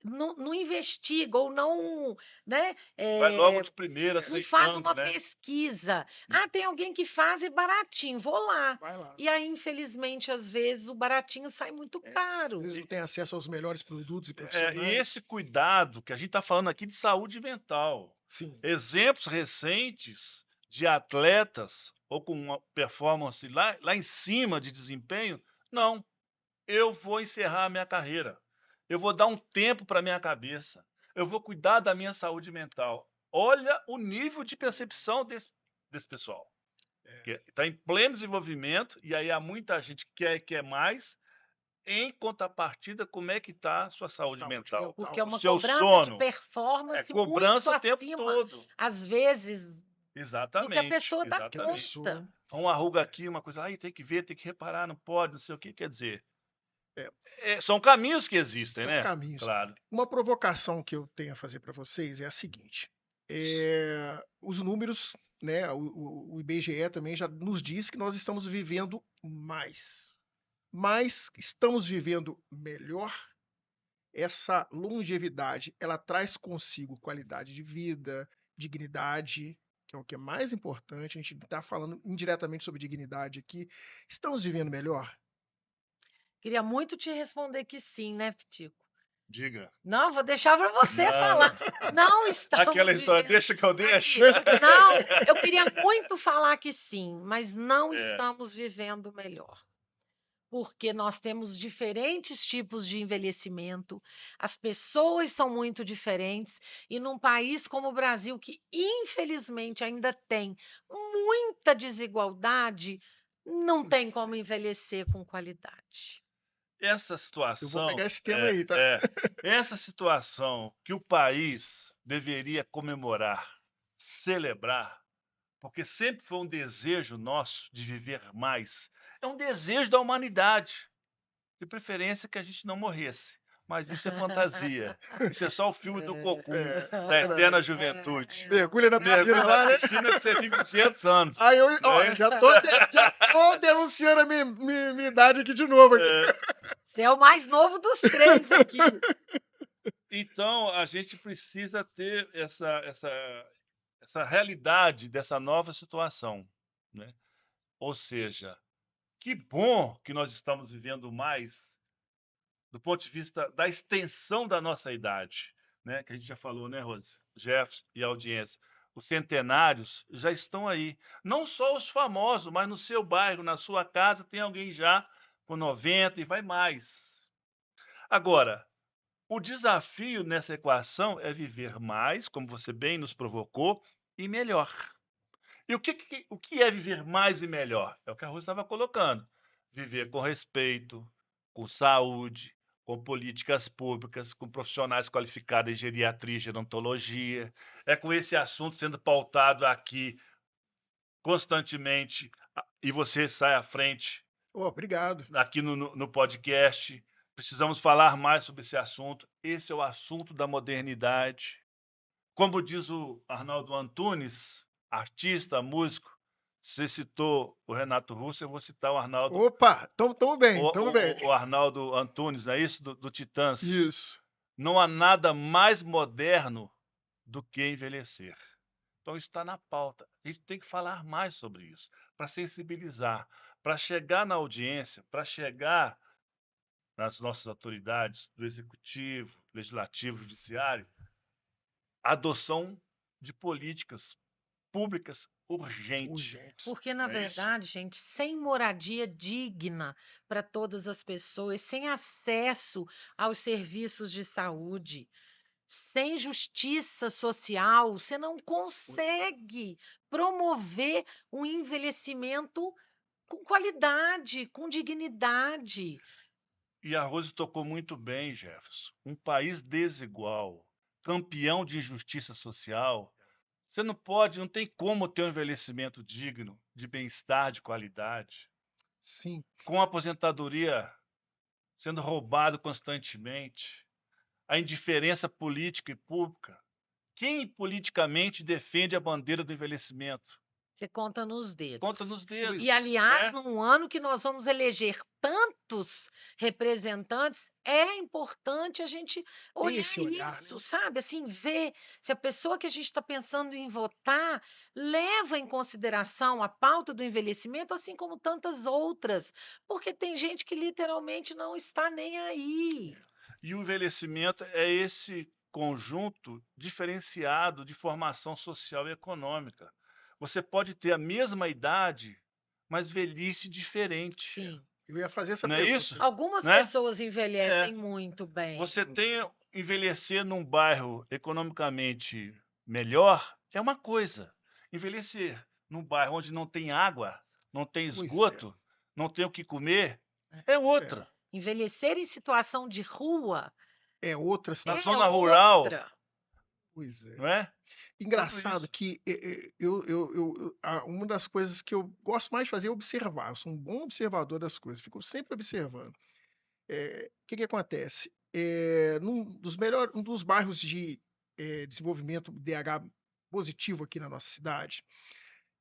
Não investiga ou não, né, Vai logo de primeira não faz aceitando, uma né? pesquisa. "Ah, tem alguém que faz, é baratinho, vou lá". Vai lá. E aí, infelizmente, às vezes, o baratinho sai muito Às caro. vezes não E, tem acesso aos melhores produtos e e profissionais. esse cuidado que a gente está falando aqui de saúde mental. Sim. Exemplos recentes de atletas ou com uma performance lá em cima de desempenho, não, eu vou encerrar a minha carreira. Eu vou dar um tempo para minha cabeça. Eu vou cuidar da minha saúde mental. Olha o nível de percepção desse pessoal. É. Que está em pleno desenvolvimento, e aí há muita gente que quer mais, em contrapartida, como é que está a sua saúde Saúde mental? Porque é O uma seu cobrança de sono? É performance muito cobrança o tempo acima, todo. às vezes, do que a Exatamente, pessoa dá Que a exatamente. conta. pessoa. Então, uma ruga aqui, uma coisa, aí tem que ver, tem que reparar, não pode, não sei o que, quer dizer. São caminhos que existem, São né? caminhos. Claro. Uma provocação que eu tenho a fazer para vocês é a seguinte: os números, né, o IBGE também já nos diz que nós estamos vivendo mais, mas estamos vivendo melhor. Essa longevidade, ela traz consigo qualidade de vida, dignidade, que é o que é mais importante. A gente está falando indiretamente sobre dignidade aqui. Estamos vivendo melhor? Queria muito te responder que sim, né, Pitico? Diga. Não, vou deixar para você Não, falar. Não estamos aquela história, vivendo. deixa que eu deixo. Não, eu queria muito falar que sim, mas não É. estamos vivendo melhor. Porque nós temos diferentes tipos de envelhecimento, as pessoas são muito diferentes, e num país como o Brasil, que infelizmente ainda tem muita desigualdade, não tem Pois como é. envelhecer com qualidade. Essa Eu vou situação, pegar esse tema aí, tá? essa situação que o país deveria comemorar, celebrar, porque sempre foi um desejo nosso de viver mais. É um desejo da humanidade, de preferência que a gente não morresse. Mas isso é fantasia. Isso é só o filme do Cocum, da eterna juventude. Mergulha na piscina Mergulha lá, na né? piscina que você vive 200 anos. Aí eu, Não ó, é isso? já tô denunciando a minha idade aqui de novo. Aqui. Você é o mais novo dos três aqui. Então, a gente precisa ter essa realidade dessa nova situação, né? Ou seja, que bom que nós estamos vivendo mais do ponto de vista da extensão da nossa idade, né? Que a gente já falou, né, Rose? Jefferson e audiência. Os centenários já estão aí. Não só os famosos, mas no seu bairro, na sua casa, tem alguém já com 90 e vai mais. Agora, o desafio nessa equação é viver mais, como você bem nos provocou, e melhor. E o que é viver mais e melhor? É o que a Rose estava colocando. Viver com respeito, com saúde, com políticas públicas, com profissionais qualificados em geriatria e gerontologia. É com esse assunto sendo pautado aqui constantemente e você sai à frente Oh, obrigado. aqui no podcast. Precisamos falar mais sobre esse assunto. Esse é o assunto da modernidade. Como diz o Arnaldo Antunes, artista, músico, você citou o Renato Russo, eu vou citar o Arnaldo, Opa, tamo bem, tamo bem. o Arnaldo Antunes, não é isso? Do Titãs. Isso. Não há nada mais moderno do que envelhecer. Então isso está na pauta. A gente tem que falar mais sobre isso, para sensibilizar, para chegar na audiência, para chegar nas nossas autoridades do executivo, legislativo, judiciário, a adoção de políticas públicas urgentes. Porque, na Não é isso? verdade, gente, sem moradia digna para todas as pessoas, sem acesso aos serviços de saúde, sem justiça social, você não consegue promover um envelhecimento com qualidade, com dignidade. E a Rose tocou muito bem, Jefferson. Um país desigual, campeão de injustiça social. Você não pode, não tem como ter um envelhecimento digno, de bem-estar, de qualidade, Sim. com a aposentadoria sendo roubado constantemente, a indiferença política e pública. Quem politicamente defende a bandeira do envelhecimento? Você conta nos dedos. Conta nos dedos. E, aliás, né? num ano que nós vamos eleger tantos representantes, é importante a gente olhar esse olhar, isso, né? sabe? Assim, ver se a pessoa que a gente está pensando em votar leva em consideração a pauta do envelhecimento, assim como tantas outras, porque tem gente que literalmente não está nem aí. E o envelhecimento é esse conjunto diferenciado de formação social e econômica. Você pode ter a mesma idade, mas velhice diferente. Sim. Eu ia fazer essa Não é pergunta. isso? Algumas Né? pessoas envelhecem muito bem. Você tem envelhecer num bairro economicamente melhor é uma coisa. Envelhecer num bairro onde não tem água, não tem Pois é. esgoto, não tem o que comer, é outra. Envelhecer em situação de rua É outra Na situação. zona rural, outra. Pois é. não é? Tudo Engraçado isso. que uma das coisas que eu gosto mais de fazer é observar. Eu sou um bom observador das coisas, fico sempre observando. O que que acontece? Um dos bairros de desenvolvimento DH positivo aqui na nossa cidade,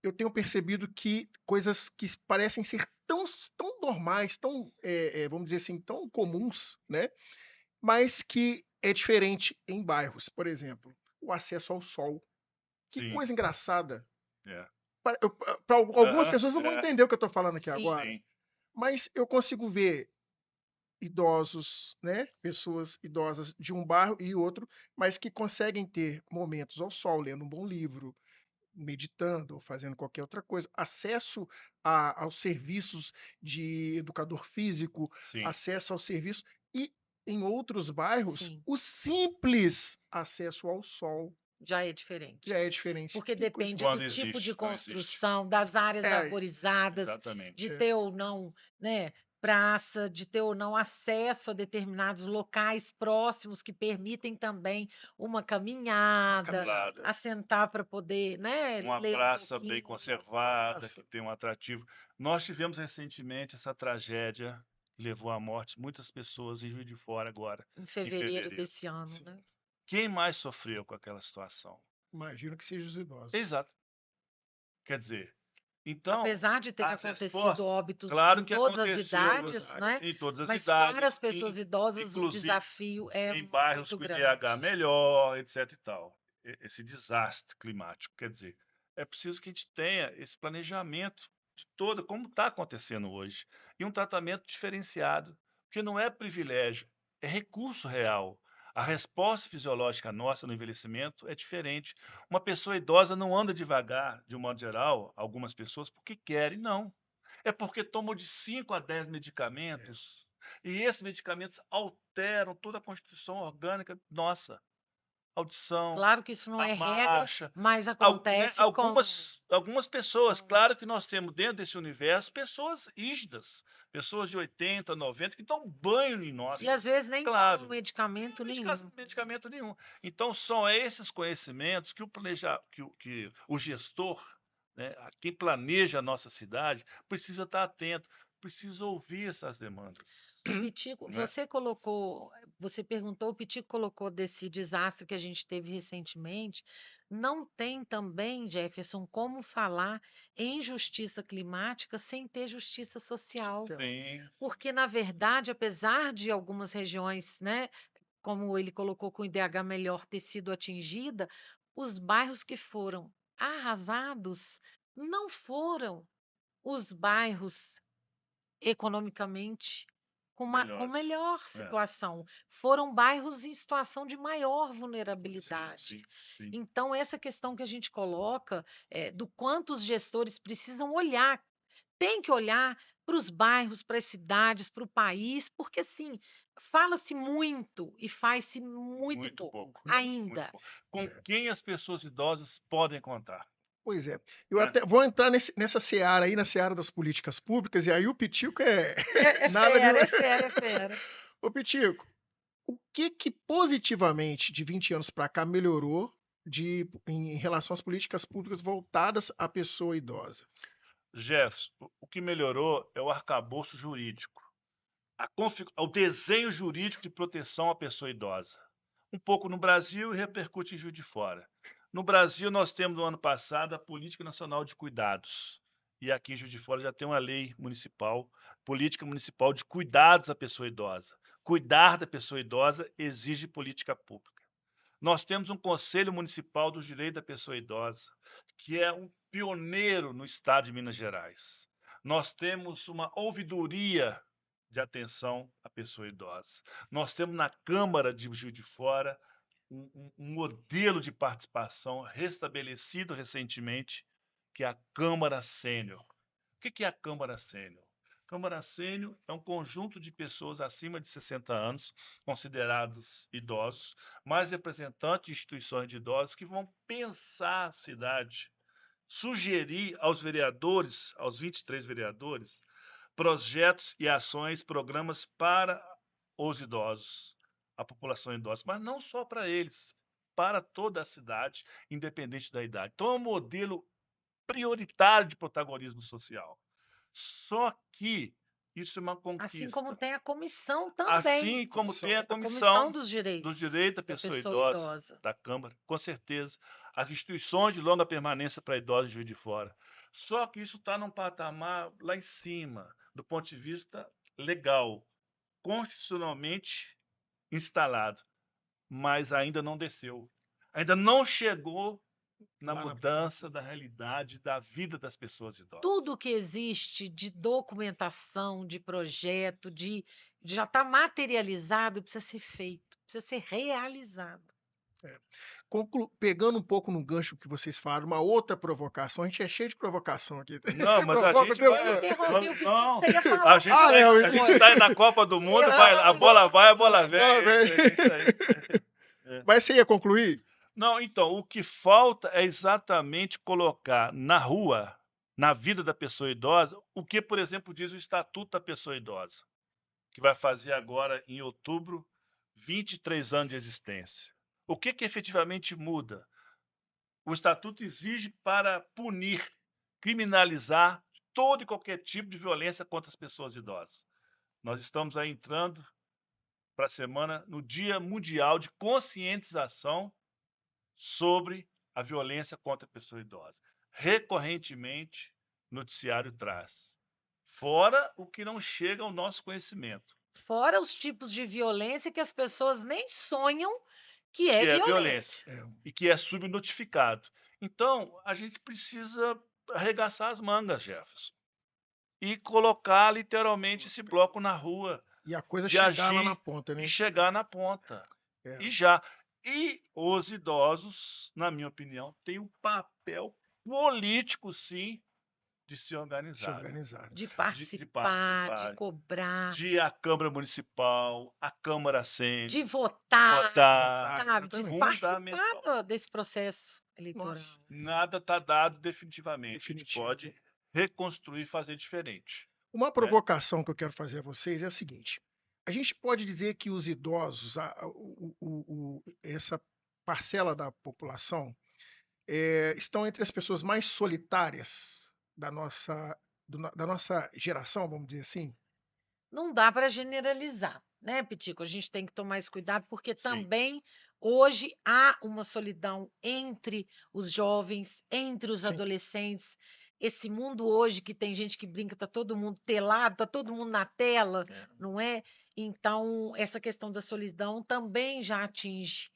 eu tenho percebido que coisas que parecem ser tão normais, vamos dizer assim, tão comuns, né? Mas que é diferente em bairros. Por exemplo, o acesso ao sol. Que Sim, coisa engraçada. é. Para algumas Aham, pessoas não vão é, entender o que eu estou falando aqui Sim. agora, sim. mas eu consigo ver idosos, né, pessoas idosas de um bairro e outro, mas que conseguem ter momentos ao sol, lendo um bom livro, meditando ou fazendo qualquer outra coisa, acesso aos serviços de educador físico, Sim. acesso aos serviços e em outros bairros, Sim. o simples acesso ao sol Já é diferente. já é diferente. Porque Que coisa depende do Quando tipo de existe, não existe. construção, das áreas É, arborizadas, de Exatamente. ter ou não, né, praça, de ter ou não acesso a determinados locais próximos que permitem também uma caminhada, caminhada. assentar para poder, né, Uma ler um praça bem pouquinho. conservada, Praça. que tem um atrativo. Nós tivemos recentemente essa tragédia que levou à morte de muitas pessoas em Juiz de Fora agora, Em em fevereiro fevereiro. desse ano, Sim. né? Quem mais sofreu com aquela situação? Imagino que sejam os idosos. Exato. Quer dizer, então, Apesar de ter as acontecido respostas, óbitos claro em que todas as aconteceu Todas as idades, áreas. né? em todas as Mas para as idades, pessoas idosas o inclusive desafio é em bairros muito com grande. IDH melhor, etc e tal. Esse desastre climático. Quer dizer, é preciso que a gente tenha esse planejamento de todo, como está acontecendo hoje, e um tratamento diferenciado, porque não é privilégio, é recurso real. A resposta fisiológica nossa no envelhecimento é diferente. Uma pessoa idosa não anda devagar, de um modo geral, algumas pessoas, porque querem, não. É porque tomam de 5 a 10 É. medicamentos e esses medicamentos alteram toda a constituição orgânica nossa, audição, Claro que isso não a é regra, marcha, mas né, acontece algumas pessoas. com Claro que nós temos dentro desse universo pessoas rígidas, pessoas de 80, 90 que dão banho em e às nós. vezes nem tomam Claro, medicamento nenhum. medicamento nenhum. Então são esses conhecimentos que o gestor, né, quem planeja a nossa cidade, precisa estar atento, precisa ouvir essas demandas, Pitico, não é? você perguntou, o Pitico colocou desse desastre que a gente teve recentemente. Não tem também, Jefferson, como falar em justiça climática sem ter justiça social. Social. Sim, Porque, na verdade, apesar de algumas regiões, né, como ele colocou com o IDH melhor ter sido atingida, os bairros que foram arrasados não foram os bairros economicamente com melhores. melhor É, situação. Foram bairros em situação de maior sim, vulnerabilidade. sim, sim. Então, essa questão que a gente coloca, do quanto os gestores precisam olhar, tem que olhar para os bairros, para as cidades, para o país, porque assim, fala-se muito e faz-se muito Muito pouco pouco, muito ainda. pouco. Com quem as pessoas idosas podem contar, Pois é. Eu né? até vou entrar nessa seara aí, na seara das políticas públicas, e aí o Pitico é É nada de. fera, é fera, é fera. Ô, Pitico, o que positivamente de 20 anos para cá melhorou em relação às políticas públicas voltadas à pessoa idosa? Jefferson, o que melhorou é o arcabouço jurídico, o desenho jurídico de proteção à pessoa idosa. Um pouco no Brasil e repercute em Juiz de Fora. No Brasil, nós temos no ano passado a Política Nacional de Cuidados. E aqui em Juiz de Fora já tem uma lei municipal, política municipal de cuidados à pessoa idosa. Cuidar da pessoa idosa exige política pública. Nós temos um Conselho Municipal do Direito da Pessoa Idosa, que é um pioneiro no estado de Minas Gerais. Nós temos uma ouvidoria de atenção à pessoa idosa. Nós temos na Câmara de Juiz de Fora um modelo de participação restabelecido recentemente, que é a Câmara Sênior. O que é a Câmara Sênior? Câmara Sênior é um conjunto de pessoas acima de 60 anos, considerados idosos, mais representantes de instituições de idosos que vão pensar a cidade, sugerir aos vereadores, aos 23 vereadores, projetos e ações, programas para os idosos, a população idosa, mas não só para eles, para toda a cidade, independente da idade. Então, é um modelo prioritário de protagonismo social. Só que isso é uma Assim como conquista. tem a comissão também, Assim como tem a a comissão comissão dos do direitos direito da da pessoa pessoa idosa idosa. da Câmara, com certeza. As instituições de longa permanência para idosos de Juiz de Fora. Só que isso está num patamar lá em cima, do ponto de vista legal, constitucionalmente instalado, mas ainda não desceu. Ainda não chegou na Lá na mudança da realidade da vida das pessoas idosas. Tudo que existe de documentação, de projeto, já está materializado, precisa ser feito, precisa ser realizado. Pegando um pouco no gancho que vocês falaram, uma outra provocação. A gente é cheio de provocação aqui. Não, mas a Provoca o gente tempo vai. todo. Interrompi o Pitinho, Não, você ia a falar. gente, Ah, sai, não, a gente sai na Copa do Mundo, vai, a bola vai, a bola vem. Bola vem. É isso aí. Mas você ia concluir? Não, então, o que falta é exatamente colocar na rua, na vida da pessoa idosa, o que, por exemplo, diz o Estatuto da Pessoa Idosa, que vai fazer agora, em outubro, 23 anos de existência. O que efetivamente muda? O Estatuto exige para punir, criminalizar todo e qualquer tipo de violência contra as pessoas idosas. Nós estamos aí entrando para a semana no Dia Mundial de Conscientização sobre a violência contra a pessoa idosa. Recorrentemente, o noticiário traz. Fora o que não chega ao nosso conhecimento. Fora os tipos de violência que as pessoas nem sonham que é Que é violência. violência e que é subnotificado. Então, a gente precisa arregaçar as mangas, Jefferson, e colocar literalmente esse bloco na rua, E a coisa de chegar lá agir na ponta, né? e chegar na ponta. É. E já. E os idosos, na minha opinião, têm um papel político, sim, de se Se organizar, organizar. De de participar, de cobrar, de ir à Câmara Municipal, à Câmara Sênior, de votar, votar, sabe? De exatamente. participar fundamental. desse processo eleitoral. Nossa, Nada está dado definitivamente. A gente definitivo. pode reconstruir e fazer diferente. Uma provocação que eu quero fazer a vocês é a seguinte: a gente pode dizer que os idosos, essa parcela da população, estão entre as pessoas mais solitárias da nossa geração, vamos dizer assim? Não dá para generalizar, né, Pitico? A gente tem que tomar esse cuidado, porque Sim. também hoje há uma solidão entre os jovens, entre os Sim. adolescentes. Esse mundo hoje que tem gente que brinca, tá todo mundo telado, tá todo mundo na tela, não é? Então, essa questão da solidão também já atinge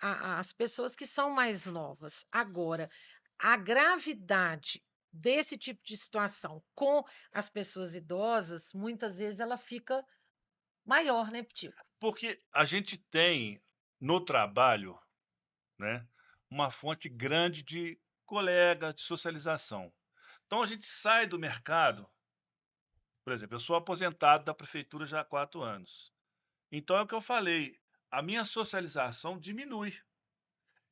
as pessoas que são mais novas. Agora, a gravidade desse tipo de situação com as pessoas idosas, muitas vezes ela fica maior, né, Pitico? Porque a gente tem no trabalho, né, uma fonte grande de colega, de socialização. Então a gente sai do mercado, por exemplo, eu sou aposentado da prefeitura já há 4 anos. Então é o que eu falei, a minha socialização diminui.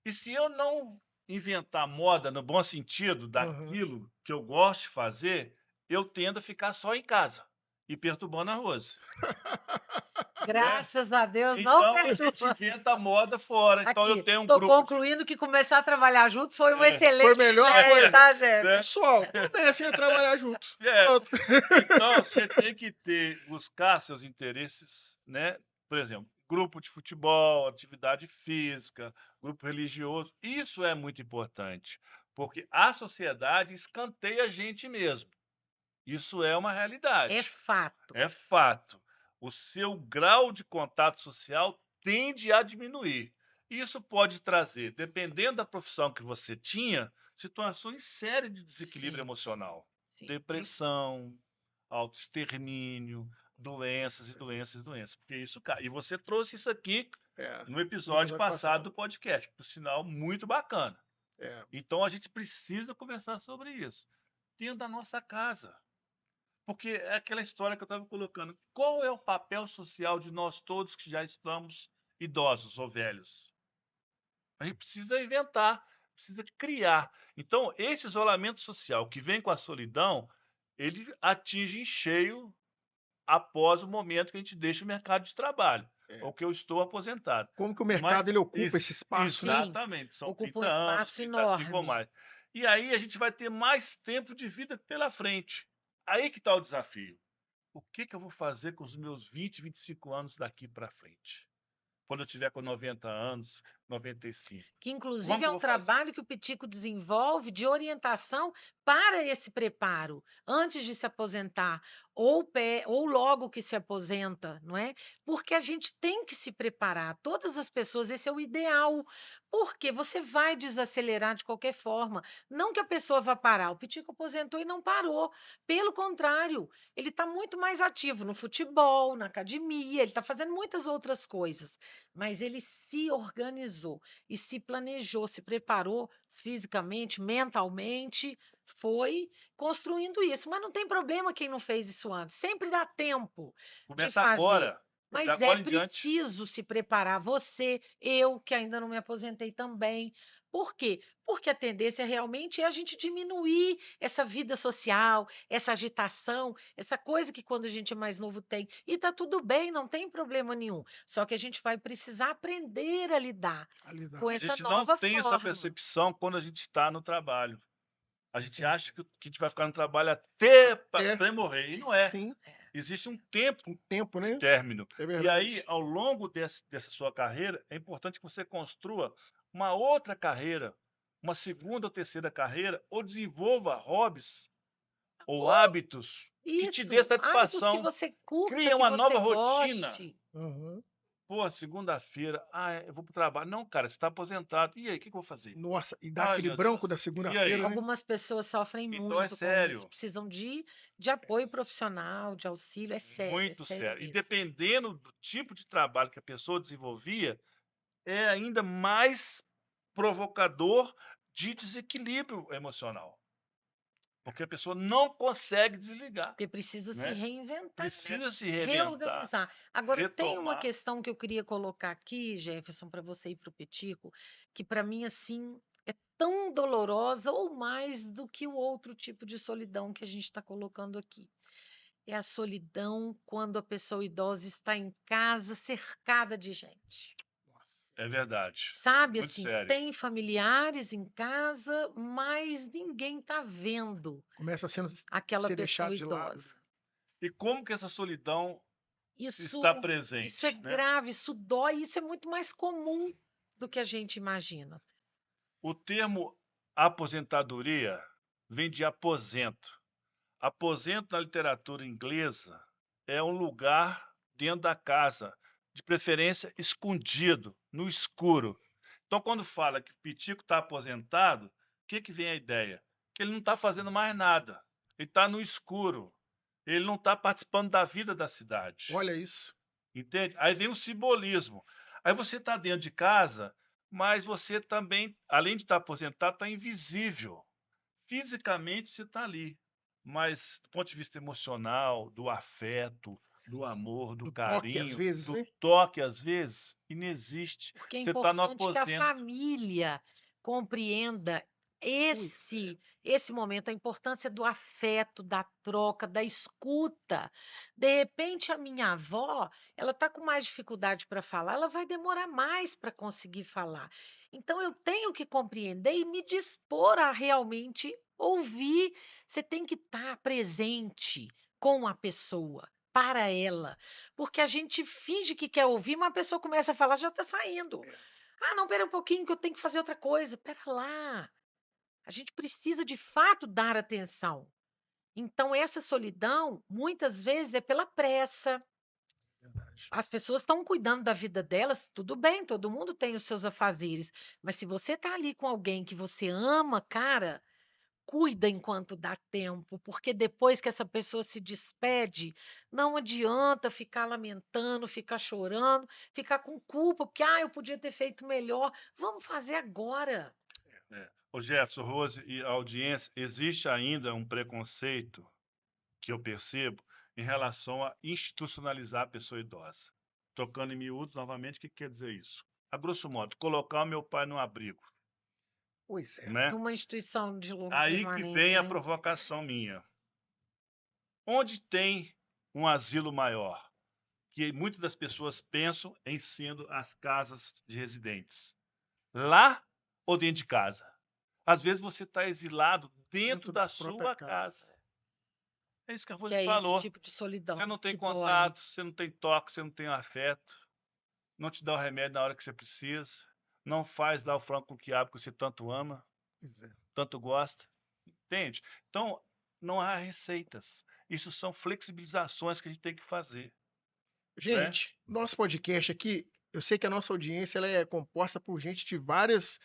E se eu não inventar moda no bom sentido daquilo que eu gosto de fazer, eu tendo a ficar só em casa e perturbando a Rose. Graças a Deus, não Então a gente perturba. inventa moda fora. Então eu Aqui, tenho um tô grupo de concluindo que começar a trabalhar juntos foi uma É, excelente foi melhor ideia, coisa, tá, Jeff? né? Pessoal, comecem a trabalhar juntos. É. Pronto. Então você tem que buscar seus interesses, né? Por exemplo, grupo de futebol, atividade física, grupo religioso. Isso é muito importante, porque a sociedade escanteia a gente mesmo. Isso é uma realidade. É fato. É fato. O seu grau de contato social tende a diminuir. Isso pode trazer, dependendo da profissão que você tinha, situações sérias de desequilíbrio Sim, emocional. sim. Depressão, autoextermínio, doenças e doenças e doenças. Porque isso cai. E você trouxe isso aqui no episódio passado do podcast, por sinal muito bacana. Então a gente precisa conversar sobre isso dentro da nossa casa. Porque é aquela história que eu estava colocando. Qual é o papel social de nós todos que já estamos idosos ou velhos? A gente precisa inventar, precisa criar. Então, esse isolamento social que vem com a solidão ele atinge em cheio após o momento que a gente deixa o mercado de trabalho, É. ou que eu estou aposentado. Como que o Mas mercado ele ocupa ex esse espaço, né? Sim, exatamente, são ocupa um 30 anos, espaço 35 ou enorme. mais. E aí a gente vai ter mais tempo de vida pela frente. Aí que está o desafio. O que eu vou fazer com os meus 20, 25 anos daqui para frente? Quando eu tiver com 90 anos, 95. Que Como inclusive que é eu um vou fazer? trabalho que o Pitico desenvolve de orientação para esse preparo, antes de se aposentar, ou logo que se aposenta, não é? Porque a gente tem que se preparar, todas as pessoas, esse é o ideal, porque você vai desacelerar de qualquer forma. Não que a pessoa vá parar, o Pitico aposentou e não parou. Pelo contrário, ele está muito mais ativo no futebol, na academia, ele está fazendo muitas outras coisas, mas ele se organizou e se planejou, se preparou fisicamente, mentalmente, foi construindo isso. Mas não tem problema quem não fez isso antes, sempre dá tempo de Começa fazer. agora. De Mas é agora em diante. preciso se preparar. Você, eu, que ainda não me aposentei também. Por quê? Porque a tendência realmente é a gente diminuir essa vida social, essa agitação, essa coisa que quando a gente é mais novo tem. E tá tudo bem, não tem problema nenhum. Só que a gente vai precisar aprender a lidar Ali dá. com A essa gente não nova tem essa forma. percepção quando a gente está no trabalho. A gente Entendi. acha que a gente vai ficar no trabalho até Até, morrer. E não é. sim, Existe um tempo um tempo, de né? término. É E aí, verdade. ao longo dessa sua carreira, é importante que você construa uma outra carreira, uma segunda ou terceira carreira, ou desenvolva hobbies ou hábitos que te dê Isso, hábitos que satisfação. você curta, Cria que uma você nova rotina. goste. Aham. Pô, segunda-feira, eu vou pro trabalho. Não, cara, você está aposentado. E aí, o que eu vou fazer? Nossa, e dá Ai, aquele meu branco da Deus. E aí? segunda-feira, né? Algumas pessoas sofrem Então é muito com isso, sério, precisam de apoio profissional, de auxílio, é muito sério sério. E mesmo. dependendo do tipo de trabalho que a pessoa desenvolvia, é ainda mais provocador de desequilíbrio emocional, porque a pessoa não consegue desligar, Porque precisa se né? reinventar, né? Precisa se reinventar, Reorganizar. Agora, tem uma retomar. questão que eu queria colocar aqui, Jefferson, para você e para o Petico, que para mim, assim, é tão dolorosa ou mais do que o outro tipo de solidão que a gente está colocando aqui. É a solidão quando a pessoa idosa está em casa cercada de gente. Nossa. É verdade, Sabe, muito assim, sério. tem familiares em casa, mas ninguém está vendo Começa a aquela ser pessoa deixado de lado, né? idosa. E como que essa solidão está Isso é presente, né? grave, isso dói, isso é muito mais comum do que a gente imagina. O termo aposentadoria vem de aposento. Aposento na literatura inglesa é um lugar dentro da casa, de preferência escondido, no escuro. Então, quando fala que Pitico está aposentado, o que vem a ideia? Que ele não está fazendo mais nada. Ele está no escuro. Ele não está participando da vida da cidade. Olha isso. Entende? Aí vem o simbolismo. Aí você está dentro de casa, mas você também, além de estar aposentado, está invisível. Fisicamente você está ali, mas do ponto de vista emocional, do afeto, do amor, do Do toque, às carinho, vezes, do né? toque, às vezes, inexiste. Porque é Você está no importante que a aposento. família compreenda Pois é. esse momento, a importância do afeto, da troca, da escuta. De repente, a minha avó, ela está com mais dificuldade para falar, ela vai demorar mais para conseguir falar. Então, eu tenho que compreender e me dispor a realmente ouvir. Você tem que estar presente com a pessoa, para ela. Porque a gente finge que quer ouvir, mas a pessoa começa a falar, já está saindo. Ah, não, espera um pouquinho que eu tenho que fazer outra coisa. Espera lá. A gente precisa de fato dar atenção. Então, essa solidão, muitas vezes, é pela pressa. Verdade. As pessoas estão cuidando da vida delas, tudo bem, todo mundo tem os seus afazeres. Mas se você está ali com alguém que você ama, cara, cuida enquanto dá tempo, porque depois que essa pessoa se despede, não adianta ficar lamentando, ficar chorando, ficar com culpa, porque eu podia ter feito melhor. Vamos fazer agora. Ô Jefferson, Rose e a audiência, existe ainda um preconceito que eu percebo em relação a institucionalizar a pessoa idosa. Tocando em miúdos, novamente, o que quer dizer isso? A grosso modo, colocar o meu pai num abrigo, Pois é. né? Numa instituição de longa Aí que vem permanência, a né? provocação minha. Onde tem um asilo maior? Que muitas das pessoas pensam em sendo as casas de residentes. Lá ou dentro de casa? Às vezes você está exilado dentro da própria sua casa. É isso que a Que Rose é esse falou. tipo de Você solidão não tem que dói. contato, você não tem toque, você não tem afeto, não te dá o remédio na hora que você precisa, não faz lá o frango com quiabo que você tanto ama, Pois é. tanto gosta, entende? Então, não há receitas. Isso são flexibilizações que a gente tem que fazer, né? Gente, nosso podcast aqui, eu sei que a nossa audiência ela é composta por gente de várias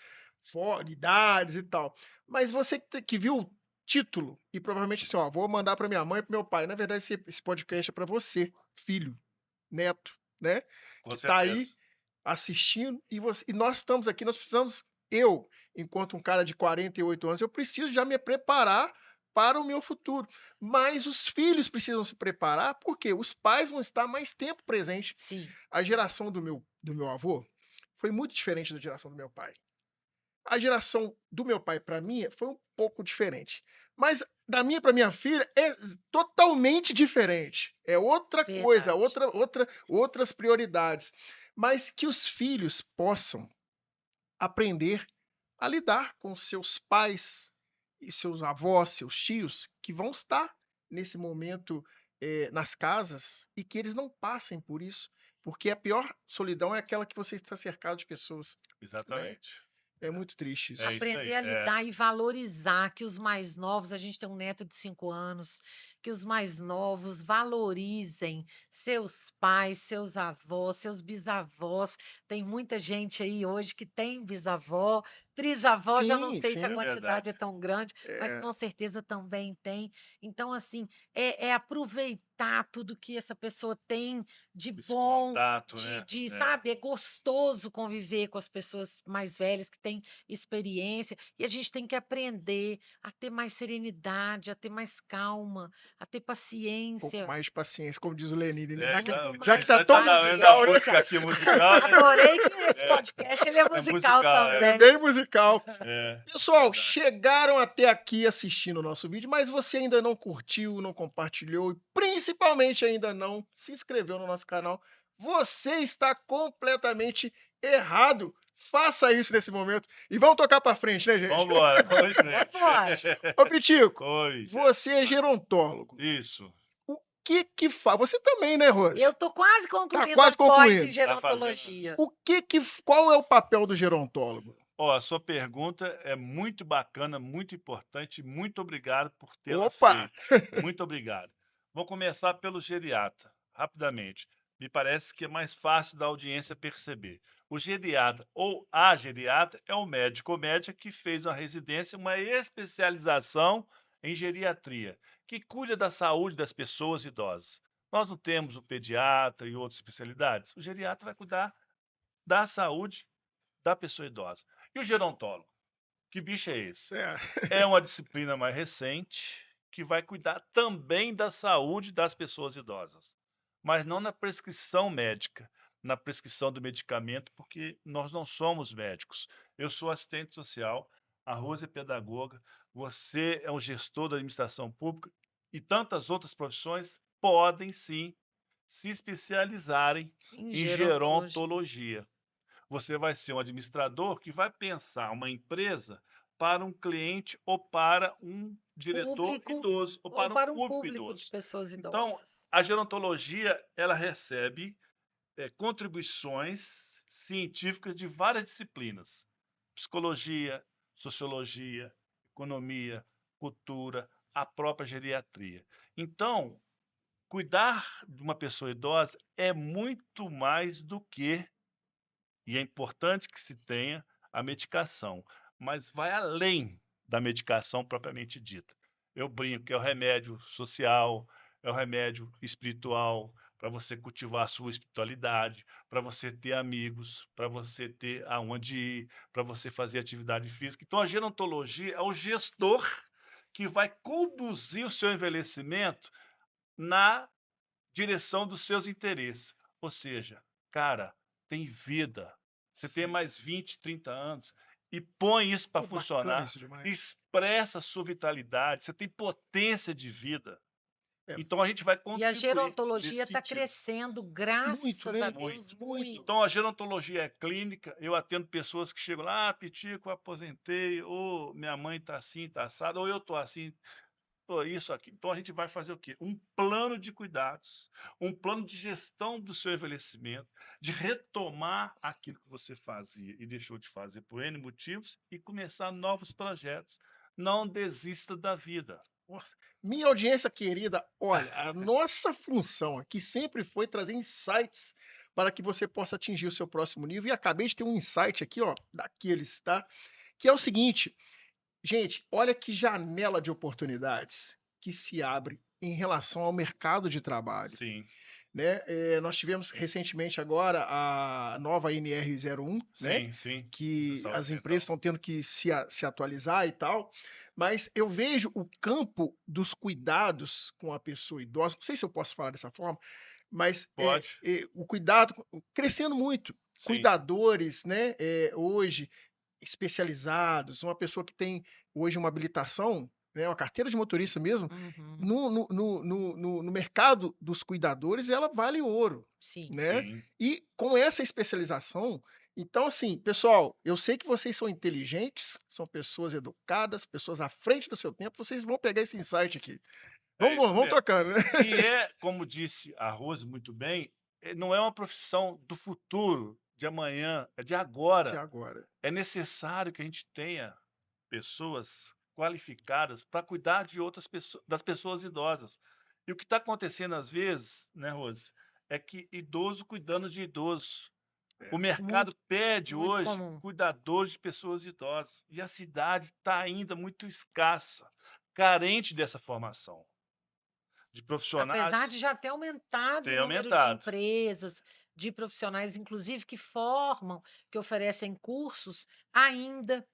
idades e tal, mas você que viu o título e provavelmente assim, ó, vou mandar para minha mãe e para meu pai. Na verdade, esse podcast é para você, filho, neto, né? Com Que tá aí certeza. assistindo e nós estamos aqui, nós precisamos, enquanto um cara de 48 anos, eu preciso já me preparar para o meu futuro. Mas os filhos precisam se preparar porque os pais vão estar mais tempo presentes. Sim. A geração do meu avô foi muito diferente da geração do meu pai. A geração do meu pai para mim foi um pouco diferente. Mas da minha para minha filha é totalmente diferente. É outra coisa, Verdade. outras prioridades. Mas que os filhos possam aprender a lidar com seus pais e seus avós, seus tios, que vão estar nesse momento nas casas e que eles não passem por isso, porque a pior solidão é aquela que você está cercado de pessoas, né? Exatamente. É muito triste É isso. isso Aprender aí. a lidar e valorizar que os mais novos, a gente tem um neto de 5 anos, que os mais novos valorizem seus pais, seus avós, seus bisavós. Tem muita gente aí hoje que tem bisavó, trisavó, já não Sim, sei se a É sim. verdade. quantidade é tão grande, mas É, com certeza também tem. Então, assim, é aproveitar tudo que essa pessoa tem de Esse bom, contato, né? sabe, é gostoso conviver com as pessoas mais velhas que têm experiência, e a gente tem que aprender a ter mais serenidade, a ter mais calma, a ter um pouco paciência. mais de paciência, como diz o Lenine, né? É, Muito Já que mais tá já tá tão na vendo a musical, né? música paciência. aqui, musical, né? Adorei que esse É, podcast ele é é musical musical, É também. bem musical. é Pessoal, verdade. chegaram até aqui assistindo o nosso vídeo, mas você ainda não curtiu, não compartilhou e principalmente ainda não se inscreveu no nosso canal, você está completamente errado. Faça isso nesse momento e vamos tocar para frente, né, gente? Vamos embora, vamos em frente. Vambora. Ô, Pitico, Oi, você é gerontólogo. isso. O que faz? Você também, né, Rose? Eu estou quase Tá concluindo quase a pós em concluindo. Tá fazendo. gerontologia. Qual é o papel do gerontólogo? Ó, a sua pergunta é muito bacana, muito importante. Muito obrigado por tê-la Opa! feito. Muito obrigado. Vou começar pelo geriatra, rapidamente. Me parece que é mais fácil da audiência perceber. O geriatra ou a geriatra é o médico ou médica que fez uma residência, uma especialização em geriatria, que cuida da saúde das pessoas idosas. Nós não temos o pediatra e outras especialidades. O geriatra vai cuidar da saúde da pessoa idosa. E o gerontólogo? Que bicho é esse? É. É uma disciplina mais recente que vai cuidar também da saúde das pessoas idosas, mas não na prescrição médica, na prescrição do medicamento, porque nós não somos médicos. Eu sou assistente social, a Rose é pedagoga, você é um gestor da administração pública e tantas outras profissões podem sim se especializarem Em em gerontologia. gerontologia. Você vai ser um administrador que vai pensar uma empresa para um cliente ou para um diretor Público idoso ou ou para um para um público público de idoso. pessoas Então, idosas. a gerontologia ela recebe contribuições científicas de várias disciplinas: psicologia, sociologia, economia, cultura, a própria geriatria. Então, cuidar de uma pessoa idosa é muito mais do que, e é importante que se tenha a medicação, mas vai além da medicação propriamente dita. Eu brinco que é o remédio social, é o remédio espiritual, para você cultivar a sua espiritualidade, para você ter amigos, para você ter aonde ir, para você fazer atividade física. Então, a gerontologia é o gestor que vai conduzir o seu envelhecimento na direção dos seus interesses. Ou seja, cara, tem vida. Você tem Sim. mais 20, 30 anos e põe isso para Pô, bacana funcionar. isso demais. Expressa a sua vitalidade. Você tem potência de vida. É. Então a gente vai E a contribuir gerontologia nesse está sentido. crescendo, Muito, graças né? a Deus, Muito. muito. Então a gerontologia é clínica, eu atendo pessoas que chegam lá, Pitico, aposentei, ou minha mãe está assim, está assada, ou eu estou assim, tô isso aqui. Então a gente vai fazer o quê? Um plano de cuidados, um plano de gestão do seu envelhecimento, de retomar aquilo que você fazia e deixou de fazer por N motivos e começar novos projetos. Não desista da vida. Nossa, minha audiência querida, olha, a nossa função aqui sempre foi trazer insights para que você possa atingir o seu próximo nível. E acabei de ter um insight aqui, ó, daqueles, tá? Que é o seguinte, gente, olha que janela de oportunidades que se abre em relação ao mercado de trabalho, Sim, né? Nós tivemos recentemente agora a nova NR01, né? sim. Que Saúde as mental. empresas estão tendo que se atualizar e tal, mas eu vejo o campo dos cuidados com a pessoa idosa, não sei se eu posso falar dessa forma, mas Pode, o cuidado crescendo muito. sim. Cuidadores, né? Hoje especializados, uma pessoa que tem hoje uma habilitação, né, uma carteira de motorista mesmo, Uhum, no mercado dos cuidadores, ela vale ouro, sim. né? Sim. E com essa especialização, então, assim, pessoal, eu sei que vocês são inteligentes, são pessoas educadas, pessoas à frente do seu tempo, vocês vão pegar esse insight aqui. É Vamos, isso vamos mesmo. tocando, né? E é, como disse a Rose muito bem, não é uma profissão do futuro, de amanhã, é de De agora. agora. É necessário que a gente tenha pessoas qualificadas para cuidar de outras pessoas, das pessoas idosas. E o que está acontecendo às vezes, né, Rose, é que idoso cuidando de idoso. O mercado Muito, pede muito hoje comum. cuidadores de pessoas idosas. E a cidade está ainda muito escassa, carente dessa formação de Apesar profissionais. de já ter aumentado o Tem número de aumentado. empresas, de profissionais, inclusive, que formam, que oferecem cursos, ainda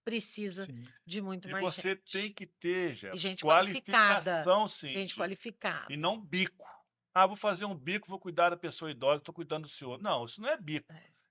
precisa Sim. de muito E mais você tem gente. que ter, E Jefferson, gente qualificada. qualificação Gente científica. E qualificada. não bico. Ah, vou fazer um bico, vou cuidar da pessoa idosa, estou cuidando do senhor. Não, isso não é bico.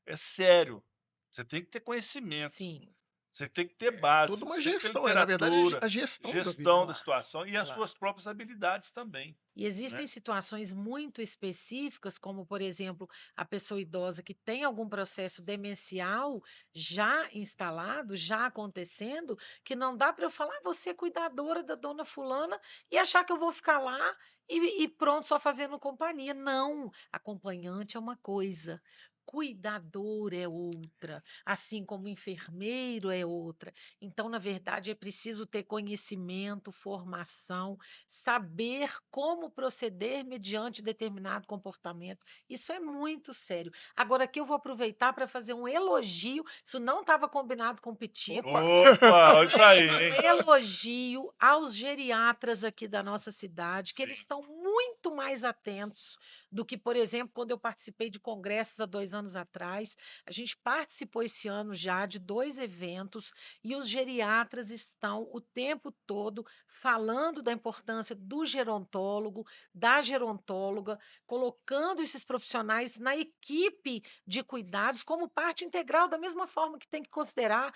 É sério. Você tem que ter conhecimento. Sim, Você tem que ter Toda base, uma você tem que ter gestão, na verdade, literatura, a gestão da vida. gestão da claro, situação e as claro. suas próprias habilidades também, E existem né? situações muito específicas, como, por exemplo, a pessoa idosa que tem algum processo demencial já instalado, já acontecendo, que não dá para eu falar, você é cuidadora da dona fulana e achar que eu vou ficar lá e pronto, só fazendo companhia. Não, acompanhante é uma coisa. Cuidador é outra, assim como enfermeiro é outra. Então, na verdade, é preciso ter conhecimento, formação, saber como proceder mediante determinado comportamento. Isso é muito sério. Agora, aqui eu vou aproveitar para fazer um elogio. Isso não estava combinado com o Pitico. Opa! Opa, isso aí, Um hein? elogio aos geriatras aqui da nossa cidade, que eles Sim. estão muito mais atentos do que, por exemplo, quando eu participei de congressos há 2 anos atrás. A gente participou esse ano já de 2 eventos e os geriatras estão o tempo todo falando da importância do gerontólogo, da gerontóloga, colocando esses profissionais na equipe de cuidados como parte integral, da mesma forma que tem que considerar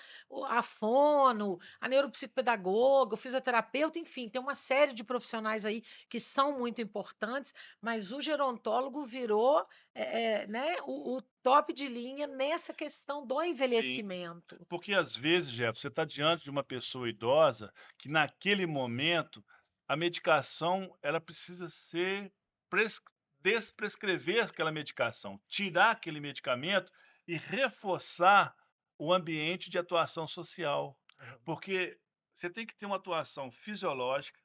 a fono, a neuropsicopedagoga, o fisioterapeuta, enfim, tem uma série de profissionais aí que são muito importantes, mas o gerontólogo virou né, o top de linha nessa questão do Sim. envelhecimento. Porque às vezes, Jeff, você está diante de uma pessoa idosa que naquele momento a medicação ela precisa ser pres- desprescrever aquela medicação, tirar aquele medicamento e reforçar o ambiente de atuação social. Porque você tem que ter uma atuação fisiológica,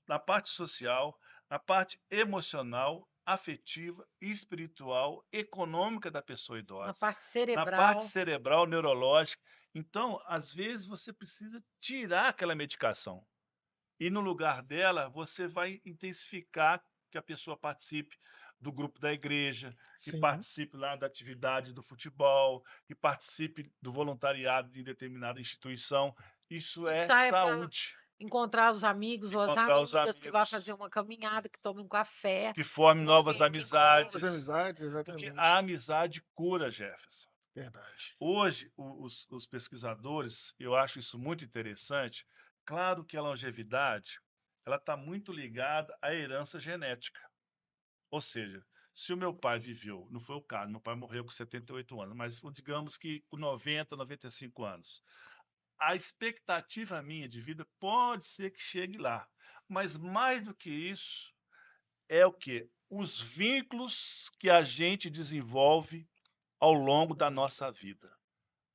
na parte social, na parte emocional, afetiva, espiritual, econômica da pessoa Na idosa, parte na parte cerebral, cerebral, neurológica. Então, às vezes, você precisa tirar aquela medicação. E no lugar dela, você vai intensificar que a pessoa participe do grupo da igreja, que Sim. participe lá da atividade do futebol, que participe do voluntariado de determinada instituição. Isso que é saia para saúde. encontrar os amigos ou as Encontrar os amigas, que vá fazer amigos, uma caminhada, que tome um café, que forme né? novas Que encontre As amizades, amizades, porque exatamente. a amizade cura, Jefferson. Verdade. Hoje, os pesquisadores, eu acho isso muito interessante. Claro que a longevidade ela está muito ligada à herança genética. Ou seja, se o meu pai viveu, não foi o caso, meu pai morreu com 78 anos, mas digamos que com 90, 95 anos. A expectativa minha de vida pode ser que chegue lá. Mas mais do que isso, é o quê? Os vínculos que a gente desenvolve ao longo da nossa vida.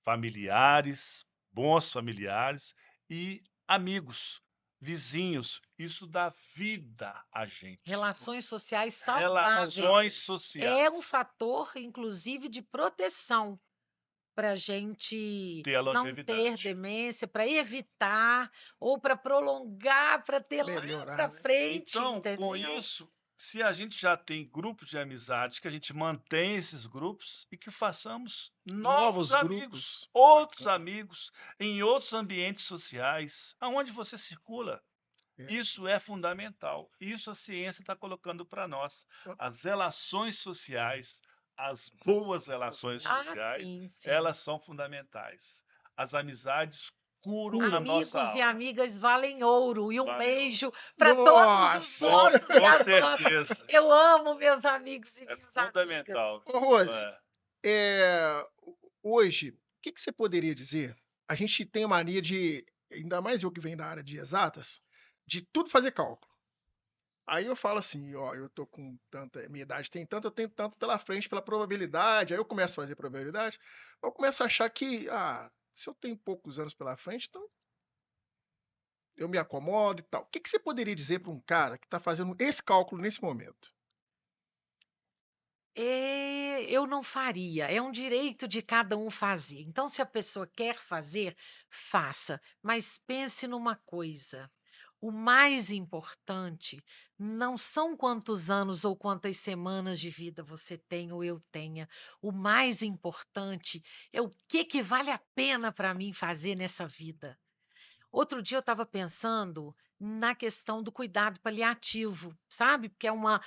Familiares, bons familiares e amigos, vizinhos. Isso dá vida a gente. Relações sociais Relações saudáveis. É um sociais. fator, inclusive, de proteção para a gente Ter a não ter longevidade. demência, para evitar ou para prolongar, para ter lá Melhorar, para né? frente, Então, com entendeu? isso, se a gente já tem grupos de amizade, que a gente mantenha esses grupos e que façamos novos Novos amigos, grupos. outros amigos, em outros ambientes sociais, aonde você circula. É. Isso é fundamental. Isso a ciência está colocando para nós. As relações sociais, as boas relações Ah, sociais, sim, sim. elas são fundamentais. As amizades curam a nossa Amigos e alma. amigas valem ouro. E um Valem ouro. beijo para todos os Nossa! vossos e Com as vossas. certeza. Eu amo meus amigos e É minhas amigas. fundamental. Ô, Rose, É. hoje, o que você poderia dizer? A gente tem a mania de, ainda mais eu que venho da área de exatas, de tudo fazer cálculo. Aí eu falo assim, ó, eu tô com tanta, minha idade tem tanto, eu tenho tanto pela frente, pela probabilidade, aí eu começo a fazer probabilidade, eu começo a achar que, se eu tenho poucos anos pela frente, então eu me acomodo e tal. O que você poderia dizer para um cara que está fazendo esse cálculo nesse momento? Eu não faria, é um direito de cada um fazer. Então, se a pessoa quer fazer, faça, mas pense numa coisa: o mais importante não são quantos anos ou quantas semanas de vida você tem ou eu tenha. O mais importante é o que vale a pena para mim fazer nessa vida. Outro dia eu estava pensando na questão do cuidado paliativo, sabe? Porque é uma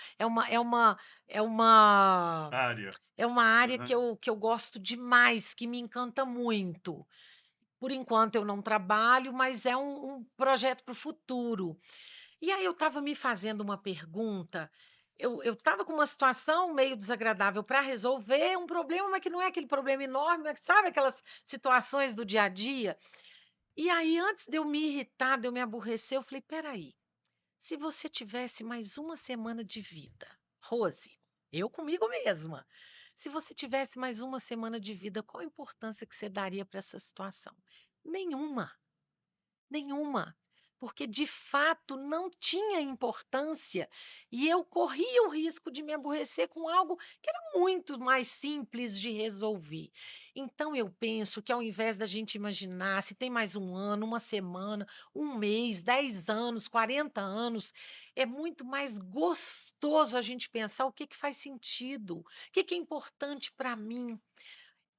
Área. é uma área Uhum. que eu gosto demais, que me encanta muito. Por enquanto eu não trabalho, mas é um projeto para o futuro. E aí eu estava me fazendo uma pergunta. Eu estava com uma situação meio desagradável para resolver um problema, mas que não é aquele problema enorme, mas sabe aquelas situações do dia a dia? E aí, antes de eu me irritar, de eu me aborrecer, eu falei: peraí, se você tivesse mais uma semana de vida, Rose, eu comigo mesma, se você tivesse mais uma semana de vida, qual a importância que você daria para essa situação? Nenhuma, nenhuma. Porque de fato não tinha importância e eu corria o risco de me aborrecer com algo que era muito mais simples de resolver. Então eu penso que ao invés da gente imaginar se tem mais um ano, uma semana, um mês, 10 anos, 40 anos, é muito mais gostoso a gente pensar o que faz sentido, o que é importante para mim.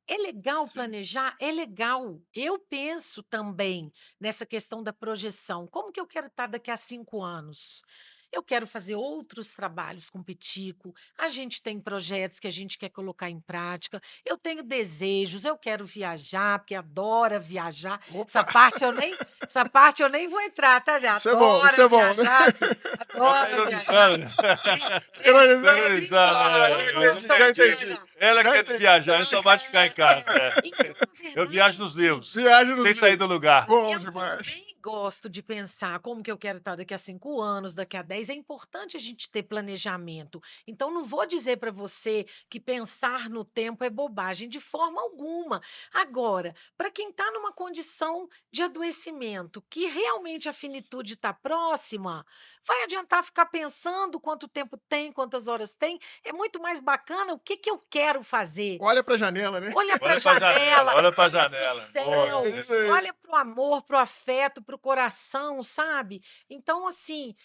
É legal Sim. planejar? É legal. Eu penso também nessa questão da projeção. Como que eu quero estar daqui a 5 anos? Eu quero fazer outros trabalhos com Pitico. A gente tem projetos que a gente quer colocar em prática. Eu tenho desejos, eu quero viajar, porque adora viajar. Essa Opa! parte eu nem vou entrar, tá? Já Isso é bom, isso adora é bom, né? viajar, filho. Ela tá Adora viajar. ironizando. Ironizando. Ironizando, Já entendi. Ela Já quer entendi. viajar, eu só gosto de ficar em casa. Então, na Eu viajo verdade, nos sim. livros, Viagem nos sem sair livros. do lugar. Bom Eu demais. também gosto de pensar como que eu quero estar daqui a 5 anos, daqui a 10. É importante a gente ter planejamento. Então, não vou dizer para você que pensar no tempo é bobagem, de forma alguma. Agora, para quem está numa condição de adoecimento, que realmente a finitude está próxima, vai adiantar ficar pensando quanto tempo tem, quantas horas tem. É muito mais bacana o que eu quero fazer. Olha pra janela, né? Olha para a Olha pra janela, janela, olha pra olha para o janela. céu, Boa. É isso aí. olha para o amor, para o afeto, para o coração, sabe? Então, assim,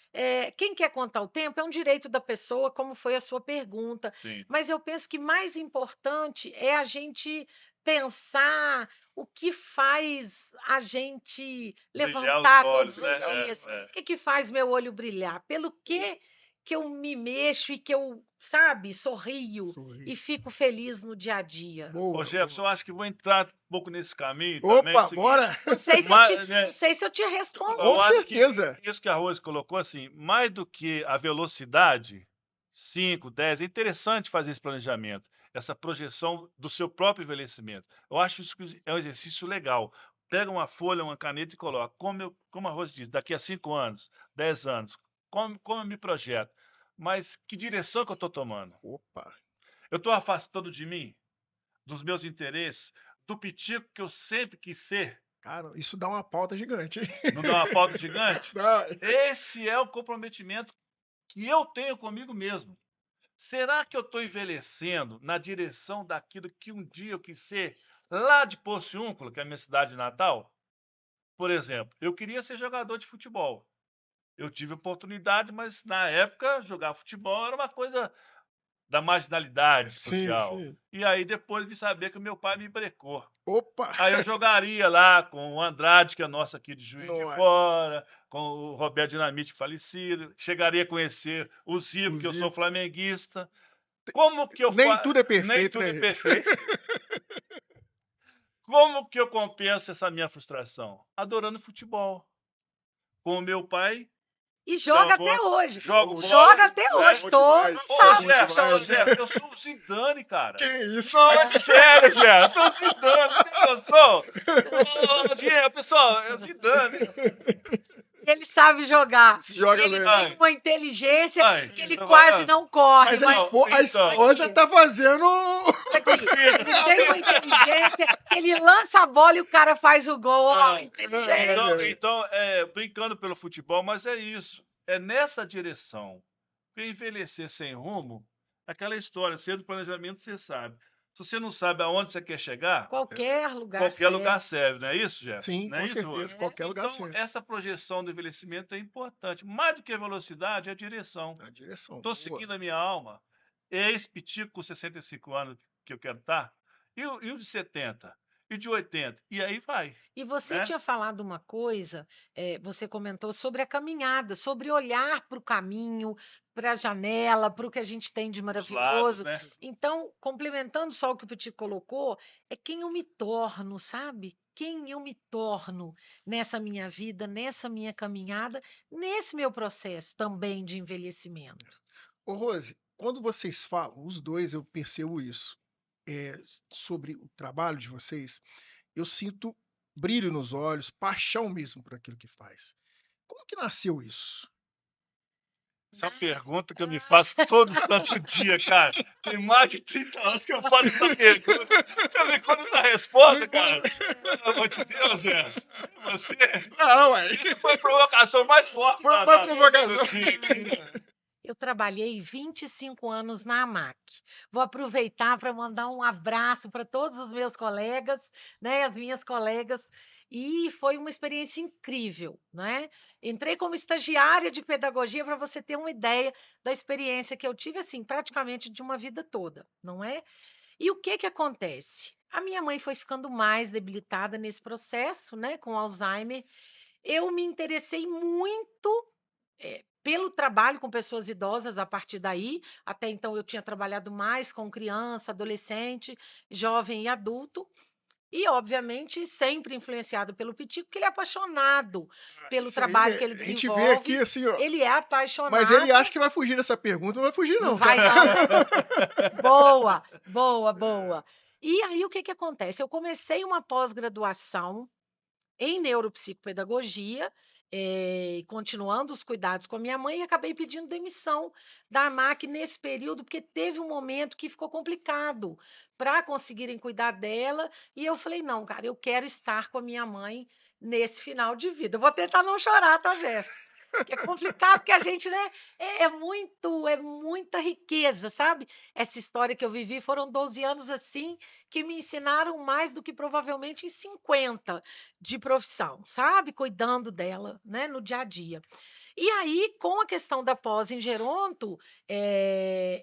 quem quer contar o tempo é um direito da pessoa, como foi a sua pergunta. Sim. Mas eu penso que mais importante é a gente pensar o que faz a gente Brilhar os levantar olhos, todos né? os dias. O que faz meu olho brilhar? Pelo que que eu me mexo e que eu, sabe, sorrio e fico feliz no dia a dia. Boa, Ô, Jefferson, eu boa. acho que vou entrar um pouco nesse caminho também. É o Opa, seguinte, bora! Não sei se né, não sei se eu te respondo. Com eu acho que certeza. isso que a Rose colocou, assim, mais do que a velocidade, 5, 10, é interessante fazer esse planejamento, essa projeção do seu próprio envelhecimento. Eu acho isso que é um exercício legal. Pega uma folha, uma caneta e coloca, como a Rose diz, daqui a 5 anos, 10 anos, como eu me projeto, mas que direção que eu estou tomando? Opa. Eu estou afastando de mim, dos meus interesses, do pitico que eu sempre quis ser? Cara, isso dá uma pauta gigante. Não dá uma falta gigante? Dá. Esse é o comprometimento que eu tenho comigo mesmo. Será que eu estou envelhecendo na direção daquilo que um dia eu quis ser lá de Porciúncula, que é a minha cidade natal? Por exemplo, eu queria ser jogador de futebol. Eu tive oportunidade, mas na época jogar futebol era uma coisa da marginalidade Sim, social. sim. E aí depois vi saber que o meu pai me brecou. Opa! Aí eu jogaria lá com o Andrade, que é nosso aqui de Juiz de Nossa. Fora, com o Roberto Dinamite falecido, chegaria a conhecer o Zico, O que eu sou Zico. flamenguista. Como que eu Nem faço? tudo é Nem perfeito, tudo né, é gente? perfeito. Como que eu compenso essa minha frustração? Adorando futebol. Com o meu pai, E que é um joga avô, até hoje. jogo Joga bola, até né? hoje, todo demais. Ô, sábado Jefferson, joga. Jefferson, eu sou o Zidane, cara. Que isso? Não, é sério, Jefferson, eu sou o Zidane, você tem noção? Ô, Diego, pessoal, é o Zidane. Ele sabe jogar. Joga Ele mesmo. tem uma inteligência Ai, que ele tá quase falando? não corre, Mas a, mas a esposa aqui, tá fazendo. aqui, ele tem uma inteligência que ele lança a bola e o cara faz o gol. Ó, Ah, inteligente. então, brincando pelo futebol, mas é isso. É nessa direção. Porque envelhecer sem rumo, aquela história, ser do planejamento, você sabe. Se você não sabe aonde você quer chegar, Qualquer lugar qualquer lugar serve. serve, não é isso, Jefferson? Sim, Não é com isso, Rose? certeza. Qualquer lugar Então, serve. essa projeção do envelhecimento é importante. Mais do que a velocidade, é a direção. A direção. Estou Boa. seguindo a minha alma. Esse pitico com 65 anos que eu quero estar. E o de 70? E de 80? E aí vai, E você né? tinha falado uma coisa, você comentou sobre a caminhada, sobre olhar para o caminho, para a janela, para o que a gente tem de Os lados, maravilhoso. né? Então, complementando só o que o Petit colocou, é quem eu me torno, sabe? Quem eu me torno nessa minha vida, nessa minha caminhada, nesse meu processo também de envelhecimento. Ô, Rose, quando vocês falam, os dois eu percebo isso, sobre o trabalho de vocês, eu sinto brilho nos olhos, paixão mesmo por aquilo que faz. Como que nasceu isso? Essa é uma pergunta que eu me faço todo santo dia, cara. Tem mais de 30 anos que eu faço essa pergunta. Eu me conto essa resposta, cara. Pelo amor de Deus, Jefferson. Você. Não, ué. Isso foi a provocação mais forte Foi da uma provocação. do dia aqui, né? Eu trabalhei 25 anos na AMAC. Vou aproveitar para mandar um abraço para todos os meus colegas, né, as minhas colegas, e foi uma experiência incrível, né? Entrei como estagiária de pedagogia para você ter uma ideia da experiência que eu tive, assim, praticamente de uma vida toda, não é? E o que que acontece? A minha mãe foi ficando mais debilitada nesse processo, né, com Alzheimer. Eu me interessei muito pelo trabalho com pessoas idosas a partir daí. Até então eu tinha trabalhado mais com criança, adolescente, jovem e adulto. E, obviamente, sempre influenciado pelo Pitico, porque ele é apaixonado pelo Isso aí, trabalho que ele a gente vê aqui desenvolve. assim, ó. Ele é Mas ele apaixonado. acha que vai fugir dessa pergunta, não vai fugir, Não não, vai, cara. não. Boa, boa, boa. E aí, o que que acontece? Eu comecei uma pós-graduação em neuropsicopedagogia, continuando os cuidados com a minha mãe, e acabei pedindo demissão da AMAC nesse período, porque teve um momento que ficou complicado para conseguirem cuidar dela, e eu falei, não, cara, eu quero estar com a minha mãe nesse final de vida. Eu vou tentar não chorar, tá, Jefferson? Que é complicado, porque a gente, né, é muita riqueza, sabe? Essa história que eu vivi foram 12 anos assim, que me ensinaram mais do que provavelmente em 50 de profissão, sabe? Cuidando dela, né, no dia a dia. E aí, com a questão da pós em geronto,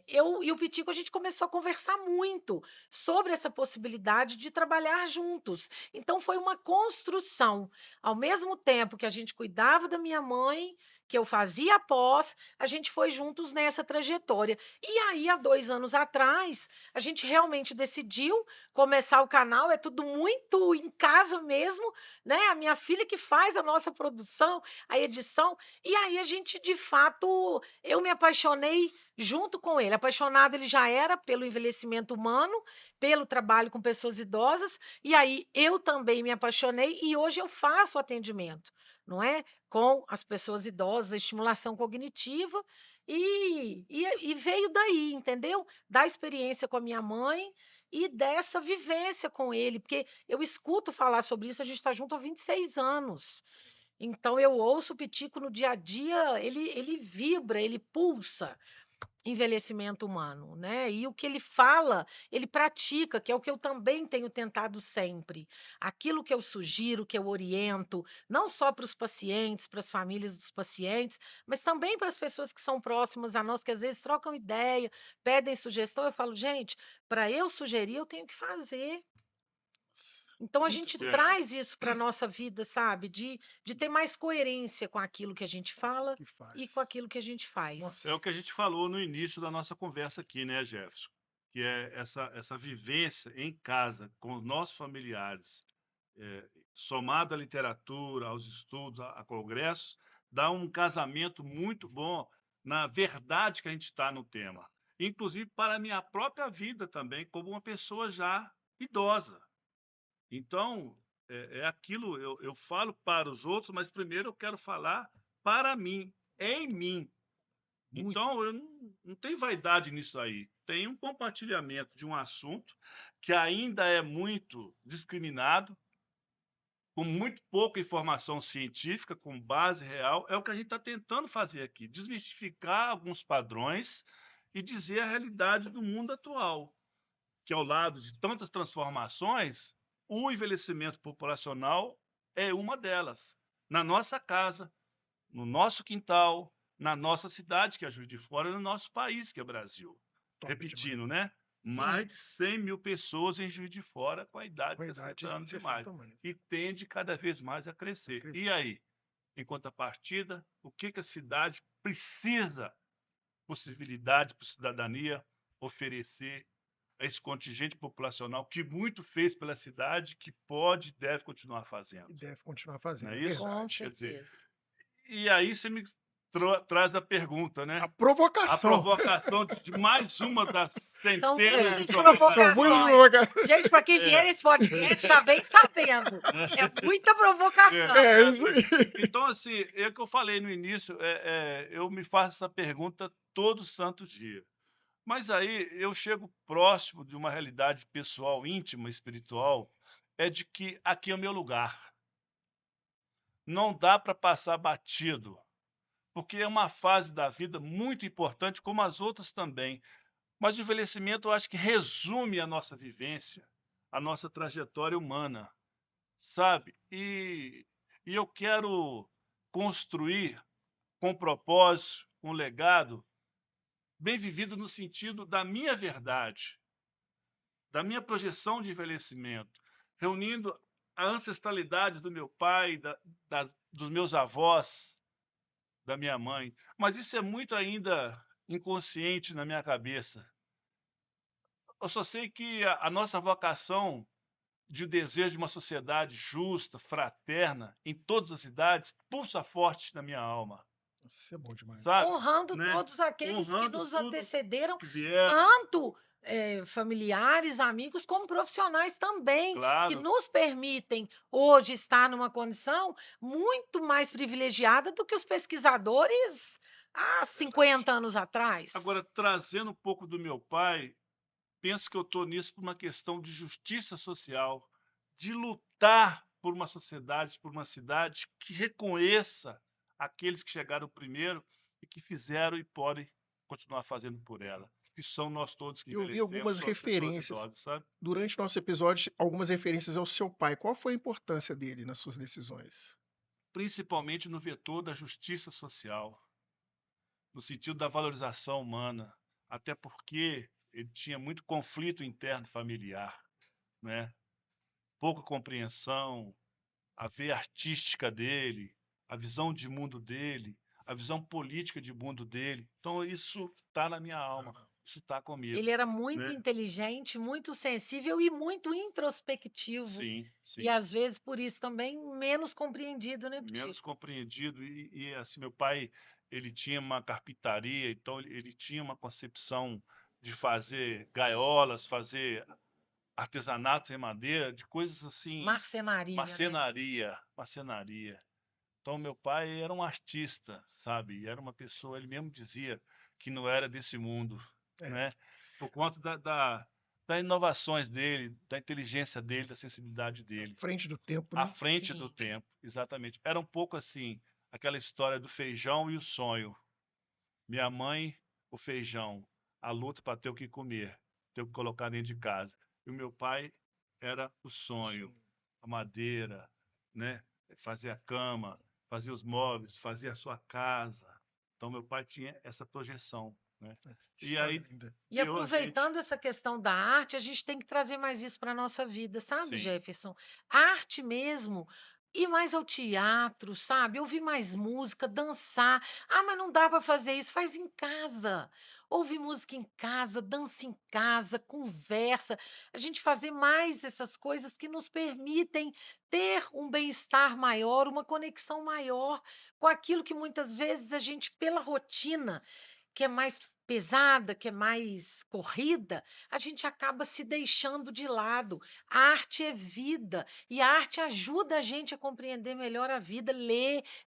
eu e o Pitico, a gente começou a conversar muito sobre essa possibilidade de trabalhar juntos. Então, foi uma construção. Ao mesmo tempo que a gente cuidava da minha mãe, que eu fazia pós, a gente foi juntos nessa trajetória. E aí, há 2 anos atrás, a gente realmente decidiu começar o canal, é tudo muito em casa mesmo, né? A minha filha que faz a nossa produção, a edição, e aí a gente, de fato, eu me apaixonei junto com ele. Apaixonado ele já era pelo envelhecimento humano, pelo trabalho com pessoas idosas, e aí eu também me apaixonei e hoje eu faço atendimento, não é? Com as pessoas idosas, a estimulação cognitiva, e veio daí, entendeu? Da experiência com a minha mãe e dessa vivência com ele, porque eu escuto falar sobre isso, a gente está junto há 26 anos. Então eu ouço o Pitico no dia a dia, ele vibra, ele pulsa envelhecimento humano, né? E o que ele fala, ele pratica, que é o que eu também tenho tentado sempre. Aquilo que eu sugiro, que eu oriento, não só para os pacientes, para as famílias dos pacientes, mas também para as pessoas que são próximas a nós, que às vezes trocam ideia, pedem sugestão, eu falo, gente, para eu sugerir, eu tenho que fazer. Então a Muito gente bom. traz isso para a nossa vida, sabe? De ter mais coerência com aquilo que a gente fala Que e com faz. aquilo que a gente faz. Nossa. É o que a gente falou no início da nossa conversa aqui, né, Jefferson? Que é essa vivência em casa com os nossos familiares, somado à literatura, aos estudos, a congressos, dá um casamento muito bom na verdade que a gente está no tema. Inclusive para a minha própria vida também, como uma pessoa já idosa. Então, é aquilo, eu falo para os outros, mas primeiro eu quero falar para mim, em mim. Muito. Então, eu não tenho vaidade nisso aí. Tem um compartilhamento de um assunto que ainda é muito discriminado, com muito pouca informação científica, com base real. É o que a gente está tentando fazer aqui, desmistificar alguns padrões e dizer a realidade do mundo atual, que ao lado de tantas transformações, o envelhecimento populacional é uma delas. Na nossa casa, no nosso quintal, na nossa cidade, que é Juiz de Fora, e no nosso país, que é Brasil. Top Repetindo, demais. né? Mais de 100 mil pessoas em Juiz de Fora com a idade de 60 anos e mais. E tende cada vez mais a crescer. E aí, em contrapartida, o que a cidade precisa, possibilidades para a cidadania, oferecer a esse contingente populacional que muito fez pela cidade, que pode e deve continuar fazendo. E deve continuar fazendo. Não é É isso? Com Quer dizer, certeza. e aí você me traz a pergunta, né? A A provocação. provocação de mais uma das São centenas de muitas provocações. São muitas provocações. provocações. Gente, para quem vier esse podcast já vem sabendo. É muita provocação. É isso aí. Então, assim, é o que eu falei no início, eu me faço essa pergunta todo santo dia. Mas aí eu chego próximo de uma realidade pessoal, íntima, espiritual, é de que aqui é o meu lugar. Não dá para passar batido, porque é uma fase da vida muito importante, como as outras também. Mas o envelhecimento, eu acho que resume a nossa vivência, a nossa trajetória humana, sabe? E eu quero construir com propósito, um legado bem vivido no sentido da minha verdade, da minha projeção de envelhecimento, reunindo a ancestralidade do meu pai, dos meus avós, da minha mãe. Mas isso é muito ainda inconsciente na minha cabeça. Eu só sei que a nossa vocação de desejo de uma sociedade justa, fraterna, em todas as idades, pulsa forte na minha alma. Isso é bom demais. Sabe? Honrando Né? todos aqueles que Honrando nos tudo antecederam, que vieram. tanto familiares, amigos, como profissionais também, que Claro, nos permitem hoje estar numa condição muito mais privilegiada do que os pesquisadores há 50 anos atrás. agora trazendo um pouco do meu pai, penso que eu estou nisso por uma questão de justiça social, de lutar por uma sociedade, por uma cidade que reconheça aqueles que chegaram primeiro e que fizeram e podem continuar fazendo por ela. Que são nós todos que Eu vi envelhecemos, algumas são as pessoas referências idosas, sabe? durante nosso episódio, algumas referências ao seu pai. Qual foi a importância dele nas suas decisões? Principalmente no vetor da justiça social, no sentido da valorização humana, até porque ele tinha muito conflito interno familiar, né? Pouca compreensão, a veia artística dele, a visão de mundo dele, a visão política de mundo dele. Então, isso está na minha alma, isso está comigo, Ele era muito né? inteligente, muito sensível e muito introspectivo. Sim, E sim. às vezes por isso também menos compreendido, né, Menos Pitico? compreendido assim, meu pai, ele tinha uma carpintaria, então ele tinha uma concepção de fazer gaiolas, fazer artesanatos em madeira, de coisas assim, Marcenaria, né? marcenaria. Então meu pai era um artista, sabe? Era uma pessoa, ele mesmo dizia que não era desse mundo, É, né? Por conta das inovações dele, da inteligência dele, da sensibilidade à dele frente do tempo, à né? frente do Sim. tempo, exatamente. Era um pouco assim, aquela história do feijão e o sonho. Minha mãe, o feijão, a luta para ter o que comer, ter o que colocar dentro de casa. E o meu pai era o sonho, a madeira, né? Fazer a cama, fazer os móveis, fazer a sua casa. Então meu pai tinha essa projeção, né? Que E história aí linda. E deu a gente, aproveitando essa questão da arte, a gente tem que trazer mais isso para a nossa vida, sabe, sim, Jefferson? Arte mesmo. Ir mais ao teatro, sabe? Ouvir mais música, dançar. Ah, mas não dá para fazer isso. Faz em casa. Ouve música em casa, dança em casa, conversa. A gente fazer mais essas coisas que nos permitem ter um bem-estar maior, uma conexão maior com aquilo que muitas vezes a gente, pela rotina, que é mais pesada, que é mais corrida, a gente acaba se deixando de lado. A arte é vida e a arte ajuda a gente a compreender melhor a vida.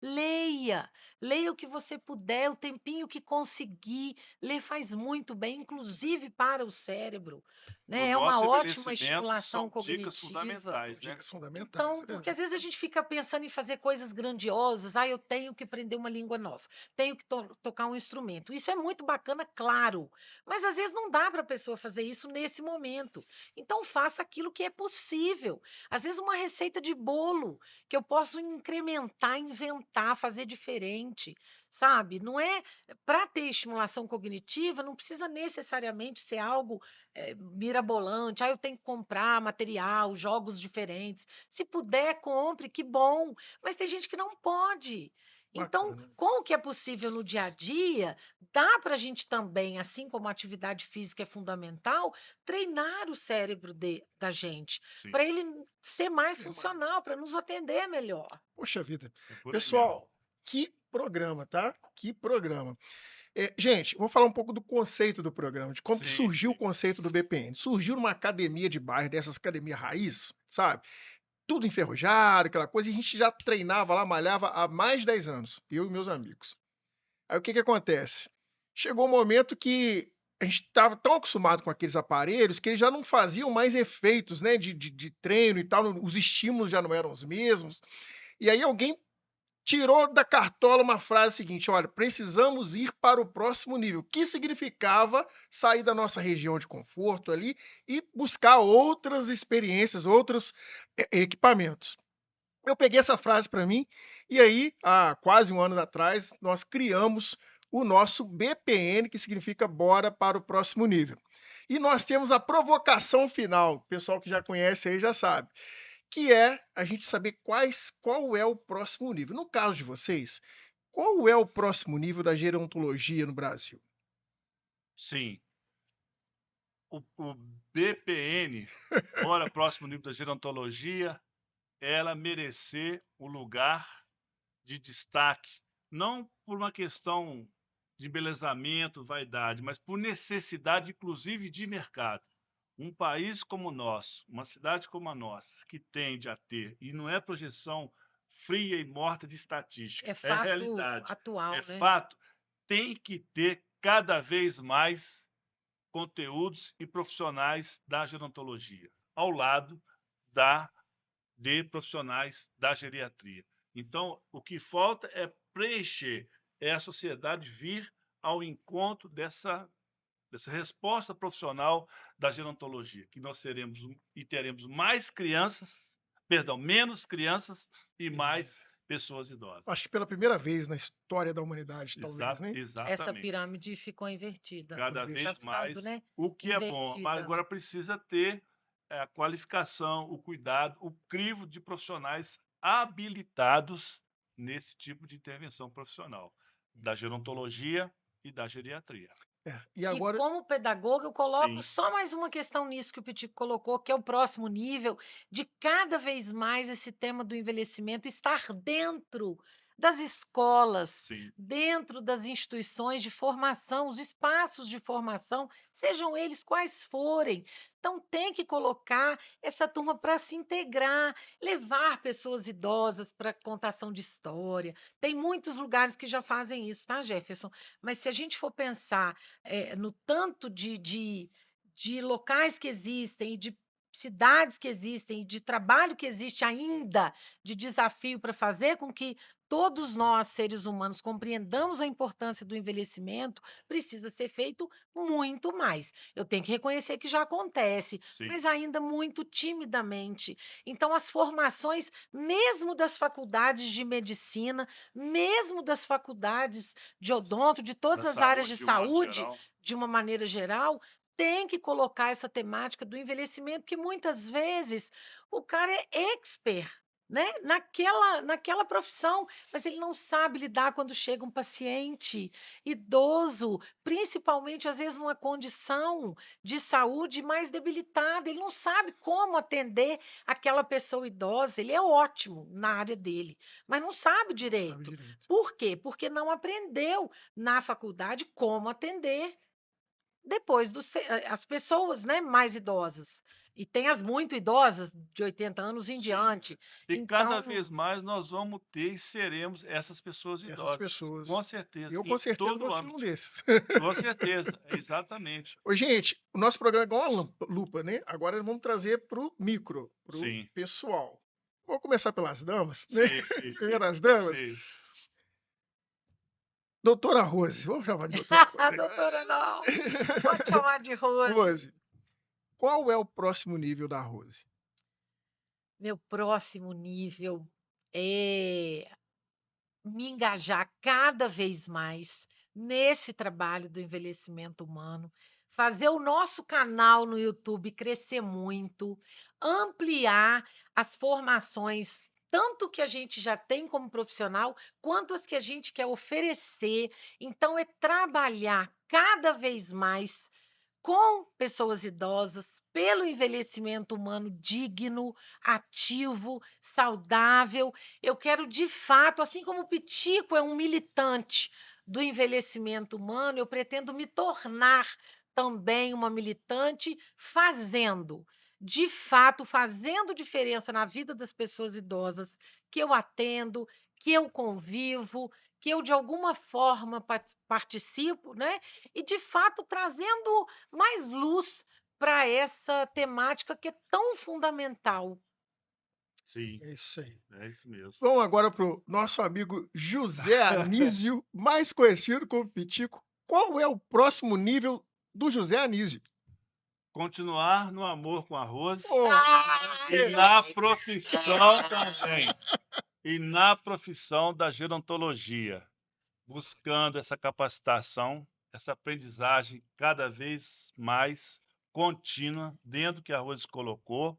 Leia, leia o que você puder, o tempinho que conseguir. Ler faz muito bem, inclusive para o cérebro, para o né? É uma nosso ótima envelhecimento estimulação são dicas cognitiva. São fundamentais, né? dicas fundamentais, Então, é porque às verdade. vezes a gente fica pensando em fazer coisas grandiosas, ah, eu tenho que aprender uma língua nova, tenho que tocar um instrumento. Isso é muito bacana, claro, mas às vezes não dá para a pessoa fazer isso nesse momento. Então, faça aquilo que é possível. Às vezes, uma receita de bolo que eu posso incrementar, inventar, fazer diferente, sabe? Não é para ter estimulação cognitiva, não precisa necessariamente ser algo mirabolante. Ah, eu tenho que comprar material, jogos diferentes. Se puder, compre, que bom. Mas tem gente que não pode. Então, Bacana. com o que é possível no dia a dia, dá para a gente também, assim como a atividade física é fundamental, treinar o cérebro da gente, Sim, para ele ser mais Ser mais. funcional, para nos atender melhor. Poxa vida. é por aí mesmo. Pessoal, que programa, tá? Que programa. Gente, vou falar um pouco do conceito do programa, de como que Sim, surgiu o sim. conceito do BPN. Surgiu numa academia de bairro, dessas academias raiz, sabe? Tudo enferrujado, aquela coisa, e a gente já treinava lá, malhava há mais de 10 anos, eu e meus amigos. Aí o que que acontece? Chegou um momento que a gente estava tão acostumado com aqueles aparelhos que eles já não faziam mais efeitos, né, de treino e tal, os estímulos já não eram os mesmos. E aí alguém tirou da cartola uma frase seguinte: olha, precisamos ir para o próximo nível, que significava sair da nossa região de conforto ali e buscar outras experiências, outros equipamentos. Eu peguei essa frase para mim e aí, há quase um ano atrás, nós criamos o nosso BPN, que significa Bora para o Próximo Nível. E nós temos a provocação final, o pessoal que já conhece aí já sabe, que é a gente saber qual é o próximo nível. No caso de vocês, qual é o próximo nível da gerontologia no Brasil? Sim. O BPN, bora próximo nível da gerontologia, ela merecer o lugar de destaque, não por uma questão de embelezamento, vaidade, mas por necessidade, inclusive, de mercado. Um país como o nosso, uma cidade como a nossa, que tende a ter, e não é projeção fria e morta de estatística, É é fato realidade, é atual, né? fato, tem que ter cada vez mais conteúdos e profissionais da gerontologia, ao lado da de profissionais da geriatria. Então, o que falta é preencher, é a sociedade vir ao encontro dessa resposta profissional da gerontologia, que nós seremos e teremos mais crianças, perdão, menos crianças e mais pessoas idosas. Acho que pela primeira vez na história da humanidade, talvez, né? Essa Exatamente. pirâmide ficou invertida. Cada Está vez ficando, mais, né? o que é bom, mas Invertida. agora precisa ter a qualificação, o cuidado, o crivo de profissionais habilitados nesse tipo de intervenção profissional. da gerontologia e da geriatria. E E agora, como pedagoga, eu coloco Sim. só mais uma questão nisso que o Pitico colocou, que é o próximo nível, de cada vez mais esse tema do envelhecimento estar dentro das escolas, Sim. dentro das instituições de formação, os espaços de formação, sejam eles quais forem. Então, tem que colocar essa turma para se integrar, levar pessoas idosas para contação de história. Tem muitos lugares que já fazem isso, tá, Jefferson? Mas se a gente for pensar no tanto de locais que existem e de cidades que existem, e de trabalho que existe ainda, de desafio para fazer com que todos nós, seres humanos, compreendamos a importância do envelhecimento, precisa ser feito muito mais. Eu tenho que reconhecer que já acontece, Sim. mas ainda muito timidamente. Então, as formações, mesmo das faculdades de medicina, mesmo das faculdades de odonto, de todas Da as áreas de saúde, de um modo saúde, geral. de uma maneira geral, tem que colocar essa temática do envelhecimento, que muitas vezes o cara é expert, né, naquela profissão, mas ele não sabe lidar quando chega um paciente idoso, principalmente às vezes numa condição de saúde mais debilitada, ele não sabe como atender aquela pessoa idosa. Ele é ótimo na área dele, mas não sabe não sabe direito. direito. Por quê? Porque não aprendeu na faculdade como atender depois as pessoas, né, mais idosas. E tem as muito idosas, de 80 anos em Sim. diante. E cada Então, vez mais nós vamos ter e seremos essas pessoas Essas idosas. pessoas. Com certeza. Eu, Em com certeza, vou todo ser um âmbito. desses. Com certeza. Exatamente. Ô, gente, o nosso programa é igual uma lupa, né? Agora vamos trazer para o micro, para o Sim. pessoal. Vou começar pelas damas, né? Sim. Primeiro as damas. Sim. Doutora Rose, vamos chamar de doutora Rose. doutora, não, pode chamar de Rose. Rose, qual é o próximo nível da Rose? Meu próximo nível é me engajar cada vez mais nesse trabalho do envelhecimento humano, fazer o nosso canal no YouTube crescer muito, ampliar as formações, tanto que a gente já tem como profissional, quanto as que a gente quer oferecer. Então, é trabalhar cada vez mais com pessoas idosas, pelo envelhecimento humano digno, ativo, saudável. Eu quero, de fato, assim como o Pitico é um militante do envelhecimento humano, eu pretendo me tornar também uma militante fazendo, de fato, fazendo diferença na vida das pessoas idosas que eu atendo, que eu convivo, que eu de alguma forma participo, né? E de fato trazendo mais luz para essa temática que é tão fundamental. Sim. É isso aí. É isso mesmo. Vamos agora para o nosso amigo José Anísio, mais conhecido como Pitico. Qual é o próximo nível do José Anísio? Continuar no amor com a Rose Oh, e na profissão também. E na profissão da gerontologia, buscando essa capacitação, essa aprendizagem cada vez mais contínua dentro do que a Rose colocou,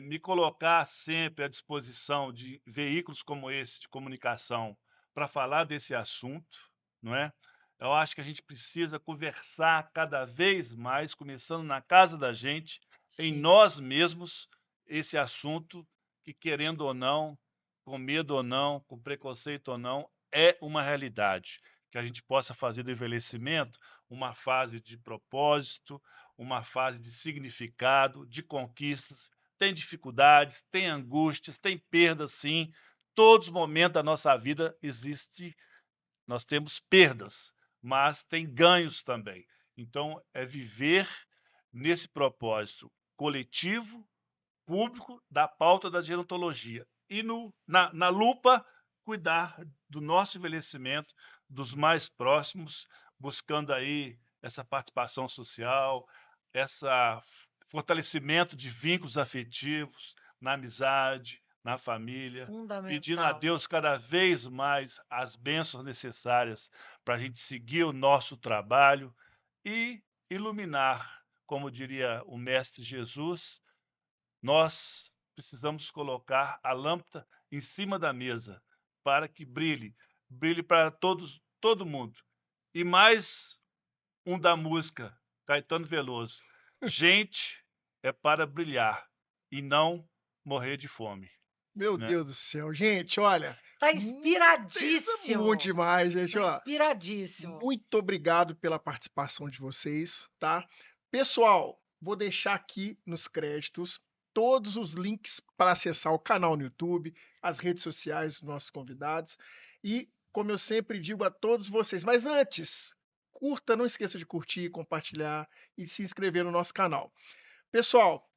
me colocar sempre à disposição de veículos como esse de comunicação para falar desse assunto, não é? Eu acho que a gente precisa conversar cada vez mais, começando na casa da gente, em Sim. nós mesmos, esse assunto que, querendo ou não, com medo ou não, com preconceito ou não, é uma realidade. Que a gente possa fazer do envelhecimento uma fase de propósito, uma fase de significado, de conquistas. Tem dificuldades, tem angústias, tem perdas, sim. Todos os momentos da nossa vida nós temos perdas, mas tem ganhos também. Então, é viver nesse propósito coletivo, público, da pauta da gerontologia. E na lupa, cuidar do nosso envelhecimento, dos mais próximos, buscando aí essa participação social, esse fortalecimento de vínculos afetivos, na amizade, na família, pedindo a Fundamental. Deus cada vez mais as bênçãos necessárias para a gente seguir o nosso trabalho e iluminar, como diria o Mestre Jesus, nós precisamos colocar a lâmpada em cima da mesa para que brilhe, brilhe para todos todo mundo. E mais um da música, Caetano Veloso. Gente é para brilhar e não morrer de fome, Meu né? Deus do céu. Gente, olha, Tá muito inspiradíssimo. demais, gente. Tá Ó, inspiradíssimo. muito obrigado pela participação de vocês, tá? Pessoal, vou deixar aqui nos créditos todos os links para acessar o canal no YouTube, as redes sociais dos nossos convidados. E, como eu sempre digo a todos vocês, mas antes, curta, não esqueça de curtir, compartilhar e se inscrever no nosso canal. Pessoal,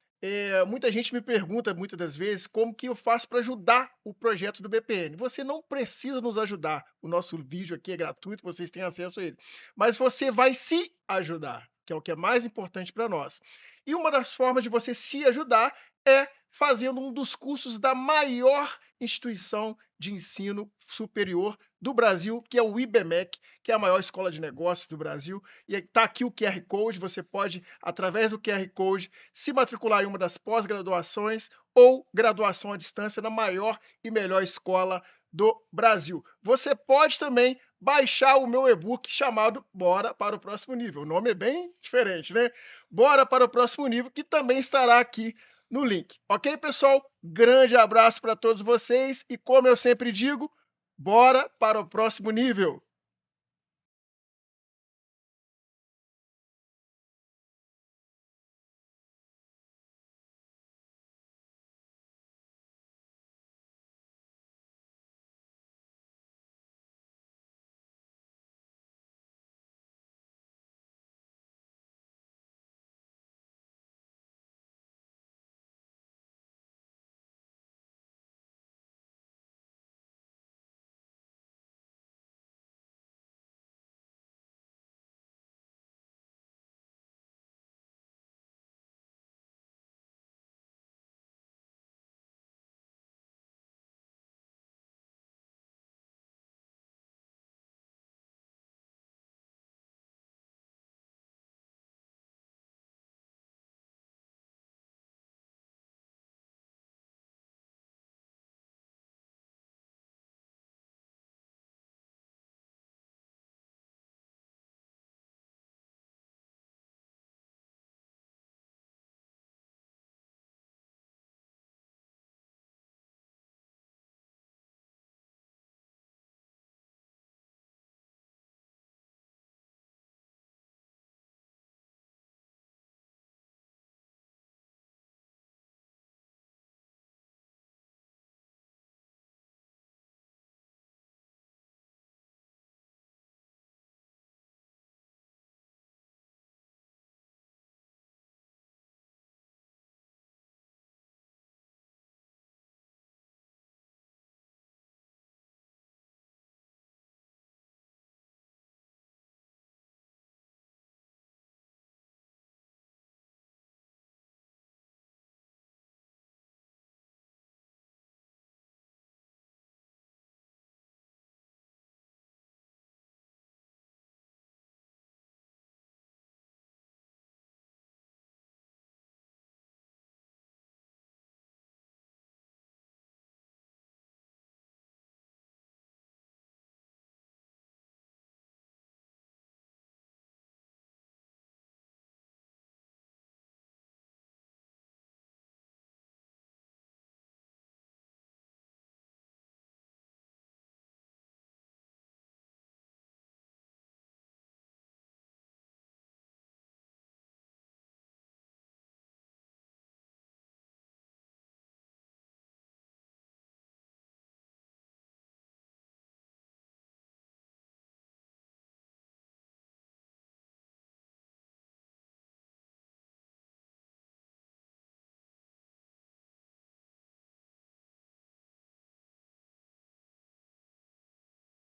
muita gente me pergunta muitas das vezes como que eu faço para ajudar o projeto do BPN. Você não precisa nos ajudar. O nosso vídeo aqui é gratuito, vocês têm acesso a ele. Mas você vai se ajudar, que é o que é mais importante para nós. E uma das formas de você se ajudar é fazendo um dos cursos da maior instituição de ensino superior do Brasil, que é o IBMEC, que é a maior escola de negócios do Brasil. E está aqui o QR Code, você pode, através do QR Code, se matricular em uma das pós-graduações ou graduação à distância na maior e melhor escola do Brasil. Você pode também baixar o meu e-book chamado Bora para o Próximo Nível. O nome é bem diferente, né? Bora para o Próximo Nível, que também estará aqui no link. Ok, pessoal? Grande abraço para todos vocês e, como eu sempre digo, bora para o próximo nível.